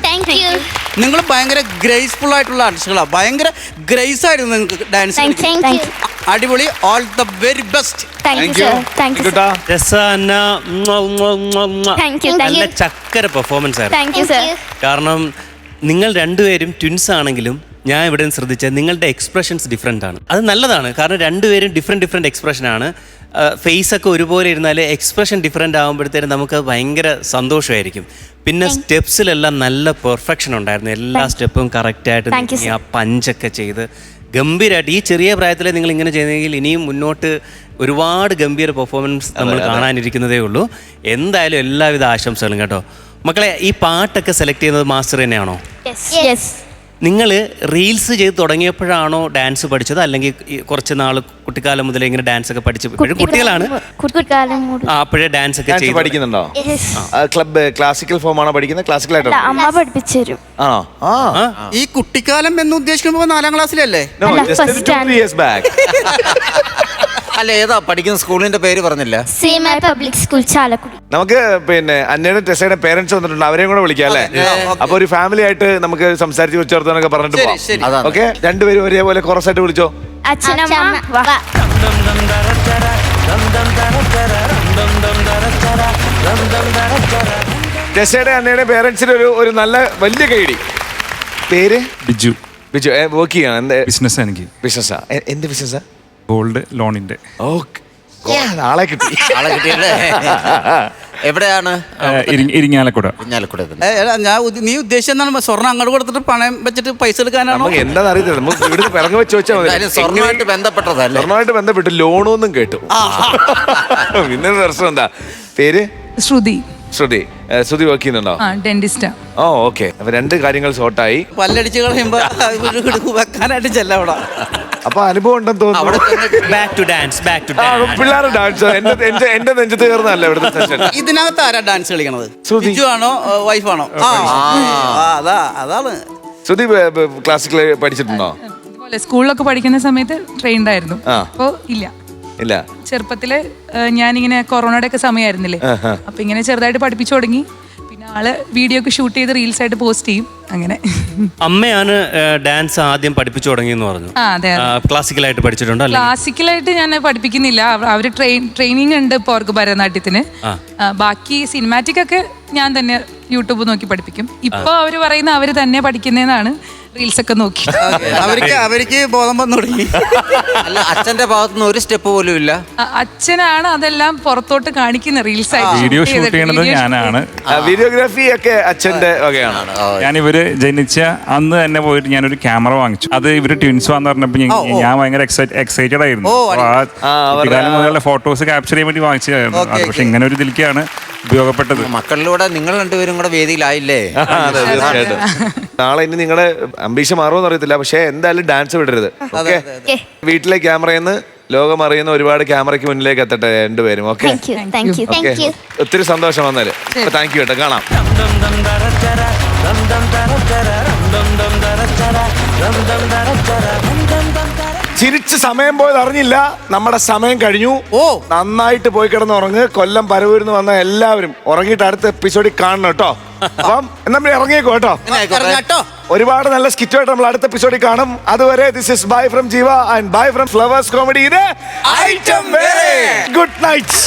നിങ്ങൾ ഭയങ്കര ഗ്രേസ്ഫുൾ ആയിട്ടുള്ള ആർട്ടിസ്റ്റുകളാണ്. ഭയങ്കര ഗ്രേസ് ആയിരുന്നു നിങ്ങൾക്ക് ഡാൻസ്. അടിപൊളി. All the very best. നല്ല ചക്കര പെർഫോമൻസ് ആയിരുന്നു. കാരണം നിങ്ങൾ രണ്ടുപേരും ട്വിൻസ് ആണെങ്കിലും ഞാൻ ഇവിടെ ശ്രദ്ധിച്ച നിങ്ങളുടെ എക്സ്പ്രഷൻസ് ഡിഫറെൻ്റ് ആണ്. അത് നല്ലതാണ്. കാരണം രണ്ടുപേരും ഡിഫറെൻറ്റ് എക്സ്പ്രഷനാണ്. ഫേസ് ഒക്കെ ഒരുപോലെ ഇരുന്നാൽ എക്സ്പ്രഷൻ ഡിഫറെൻ്റ് ആകുമ്പോഴത്തേനും നമുക്ക് ഭയങ്കര സന്തോഷമായിരിക്കും. പിന്നെ സ്റ്റെപ്സിലെല്ലാം നല്ല പെർഫെക്ഷൻ ഉണ്ടായിരുന്നു. എല്ലാ സ്റ്റെപ്പും കറക്റ്റായിട്ട് ആ പഞ്ചൊക്കെ ചെയ്ത് ഗംഭീരമായിട്ട്. ഈ ചെറിയ പ്രായത്തിൽ നിങ്ങൾ ഇങ്ങനെ ചെയ്യുന്നെങ്കിൽ ഇനിയും മുന്നോട്ട് ഒരുപാട് ഗംഭീര പെർഫോമൻസ് നമ്മൾ കാണാനിരിക്കുന്നതേ ഉള്ളൂ. എന്തായാലും എല്ലാവിധ ആശംസകളും കേട്ടോ. മക്കളെ, ഈ പാട്ടൊക്കെ സെലക്ട് ചെയ്യുന്നത് മാസ്റ്റർ തന്നെയാണോ? നിങ്ങൾ റീൽസ് ചെയ്ത് തുടങ്ങിയപ്പോഴാണോ ഡാൻസ് പഠിച്ചത്, അല്ലെങ്കിൽ കുറച്ച് നാൾ കുട്ടിക്കാലം മുതലേ ഇങ്ങനെ ഡാൻസ് ഒക്കെ പഠിച്ചു? കുട്ടികളാണ് കുട്ടിക്കാലം അപ്പോഴേ ഡാൻസ് ഒക്കെ ചെയ്ത് പഠിക്കുന്നുണ്ടോ? ക്ലബ് ക്ലാസിക്കൽ ഫോം ആണോ പഠിക്കുന്നത്? ക്ലാസിക്കൽ ആയിട്ടോ? അമ്മ പഠിപ്പിച്ചു തരും. ആണോ? ഈ കുട്ടിക്കാലം എന്ന് ഉദ്ദേശിക്കുമ്പോൾ 4ാം ക്ലാസ്സിലല്ലേ? No, just 2 years back. അല്ല, ഏതാ പഠിക്കുന്ന സ്കൂളിന്റെ പേര് പറഞ്ഞില്ല? Seema public school Chalakudy. നമുക്ക് പിന്നെ അന്നയുടെ ടെസയുടെ പേരൻസ് വന്നിട്ടുണ്ട്, അവരെയും കൂടെ വിളിക്കാം അല്ലേ? അപ്പൊ ഒരു ഫാമിലി ആയിട്ട് നമുക്ക് സംസാരിച്ച് ഉച്ചേർത്താനൊക്കെ പറഞ്ഞിട്ട് പോവാം. ഓക്കെ, രണ്ടുപേരും ഒരേപോലെ കുറച്ചായിട്ട് വിളിച്ചോ. അച്ഛനമ്മ വാ. ടെസയുടെ അന്നയുടെ പേരൻസിന് ഒരു നല്ല വലിയ കൈഡി. പേര് ബിജു. ബിജു വർക്ക് ചെയ്യണം. എന്ത് ബിസിനസ്? എനിക്ക് ബിസിനസ്സാ? എന്ത് ബിസിനസ്സാ? ഗോൾഡ് ലോണിന്റെ. ആളെ കിട്ടി. ആളെ കിട്ടിയല്ലേ? എവിടെയാണ്? ഇരിങ്ങാലക്കുട. നീ ഉദ്ദേശിച്ച സ്വർണ്ണം അങ്ങോട്ട് കൊടുത്തിട്ട് പണയം വെച്ചിട്ട് പൈസ എടുക്കാനാണോ? എന്താണെന്ന് അറിയത്തില്ല, നമുക്ക് ഇവിടുന്ന് പിറങ്ങി വെച്ച് വെച്ചാൽ മതി. സ്വർണ്ണമായിട്ട് ബന്ധപ്പെട്ടതല്ലേ? സ്വർണ്ണമായിട്ട് ബന്ധപ്പെട്ട് ലോണൊന്നും കേട്ടു. പിന്നെ പ്രശ്നം എന്താ? പേര്? ശ്രുതി. ശ്രുതി. ശ്രുതി വർക്ക് ചെയ്യുന്നുണ്ടോ? ഡെന്റിസ്റ്റാ. ഓ ഓക്കെ. അപ്പൊ 2 കാര്യങ്ങൾ ഷോർട്ടായി. പല്ലടിച്ച് കളയുമ്പോ വെക്കാനായിട്ട് ചെല്ലവിടെ. അപ്പൊ അനുഭവം ഉണ്ടെന്ന് തോന്നുന്നു. Back to dance. പിള്ളേരുടെ ഡാൻസ് എന്റെ നെഞ്ചത്ത് കയറുന്നതല്ല ഇവിടുത്തെ സെഷൻ. ഇതിനകത്ത് ആരാ ഡാൻസ് കളിക്കണത്? ശ്രുതി ആണോ വൈഫാണോ? അതാണ്. ശ്രുതി ക്ലാസിക്കൽ പഠിച്ചിട്ടുണ്ടോ? സ്കൂളിലൊക്കെ പഠിക്കുന്ന സമയത്ത് ട്രെയിൻഡ് ആയിരുന്നു. അപ്പോ ഇല്ല, ചെറുപ്പത്തില് ഞാനിങ്ങനെ കൊറോണയുടെ ഒക്കെ സമയമായിരുന്നില്ലേ, അപ്പൊ ഇങ്ങനെ ചെറുതായിട്ട് പഠിപ്പിച്ചു തുടങ്ങി. പിന്നെ ആള് വീഡിയോ ഒക്കെ ഷൂട്ട് ചെയ്ത് റീൽസ് ആയിട്ട് പോസ്റ്റ് ചെയ്യും. അങ്ങനെ അമ്മയാണ് ഡാൻസ് ആദ്യം പഠിപ്പിച്ചു തുടങ്ങിയെന്ന് പറഞ്ഞു. അതെ. ക്ലാസിക്കലായിട്ട് പഠിച്ചിട്ടുണ്ടോ? ക്ലാസിക്കലായിട്ട് ഞാൻ പഠിപ്പിക്കുന്നില്ല. അവര് ട്രെയിനിങ് ഉണ്ട് ഇപ്പോൾ അവർക്ക് ഭരതനാട്യത്തിന്. ബാക്കി സിനിമാറ്റിക് ഒക്കെ ഞാൻ തന്നെ യൂട്യൂബ് നോക്കി പഠിപ്പിക്കും. ഇപ്പൊ അവര് പറയുന്ന അവര് തന്നെ പഠിക്കുന്നതെന്നാണ്. റീൽസ് ഒക്കെ നോക്കി അവർക്ക് ബോധം വന്നു തുടങ്ങി. അല്ല, അച്ഛന്റെ ഭാഗത്തുനിന്ന് ഒരു സ്റ്റെപ്പ് പോലും ഇല്ല. അച്ഛനാണ് അതെല്ലാം പുറത്തോട്ട് കാണിക്കുന്ന റീൽസ് ആയിട്ട്. വീഡിയോ ഷൂട്ട് ചെയ്യണത് ഞാനാണ്. വീഡിയോഗ്രാഫി ഒക്കെ അച്ഛന്റെ വകയാണ്. ഞാൻ ഇവര് ജനിച്ച അന്ന് തന്നെ പോയിട്ട് ഞാനൊരു ക്യാമറ വാങ്ങിച്ചു. അത് ഇവര് ട്വിൻസ് വന്ന് പറഞ്ഞപ്പോ ഞാൻ ഭയങ്കര എക്സൈറ്റഡ് ആയിരുന്നു. കുട്ടിക്കാലം മുതലുള്ള ഫോട്ടോസ് ക്യാപ്ചർ ചെയ്യാൻ വേണ്ടി വാങ്ങിച്ചതായിരുന്നു. പക്ഷെ ഇങ്ങനെ ഒരു ഇതിലേക്കാണ് ഉപയോഗപ്പെട്ടത്. മക്കളിലൂടെ നിങ്ങൾ രണ്ടുപേരും കൂടെ വേദിയിലായില്ലേ? നാളെ ഇനി നിങ്ങളുടെ അംബീഷൻ മാറുമെന്ന് അറിയത്തില്ല, പക്ഷെ എന്തായാലും ഡാൻസ് വിടരുത്. ഓക്കെ, വീട്ടിലെ ക്യാമറയിൽ ലോകം അറിയുന്ന ഒരുപാട് ക്യാമറയ്ക്ക് മുന്നിലേക്ക് എത്തട്ടെ രണ്ടുപേരും. ഓക്കെ, ഒത്തിരി സന്തോഷം വന്നാല്. താങ്ക് യു കേട്ടോ. കാണാം. ചിരിച്ച് സമയം പോയത് അറിഞ്ഞില്ല. നമ്മുടെ സമയം കഴിഞ്ഞു. നന്നായിട്ട് പോയി കിടന്ന് ഉറങ്ങ്. കൊല്ലം പരവൂരിന്ന് വന്ന എല്ലാവരും ഉറങ്ങിയിട്ട് അടുത്ത എപ്പിസോഡിൽ കാണണം കേട്ടോ. അപ്പം നമ്മൾ ഇറങ്ങിയേക്കോ കേട്ടോ. ഒരുപാട് നല്ല സ്കിറ്റുമായിട്ട് നമ്മൾ അടുത്ത എപ്പിസോഡിൽ കാണും. അതുവരെ ദിസ് ഇസ് ബൈ ഫ്രം ജീവ and bye from flowers comedy. ഇത് ഐറ്റം. Good night.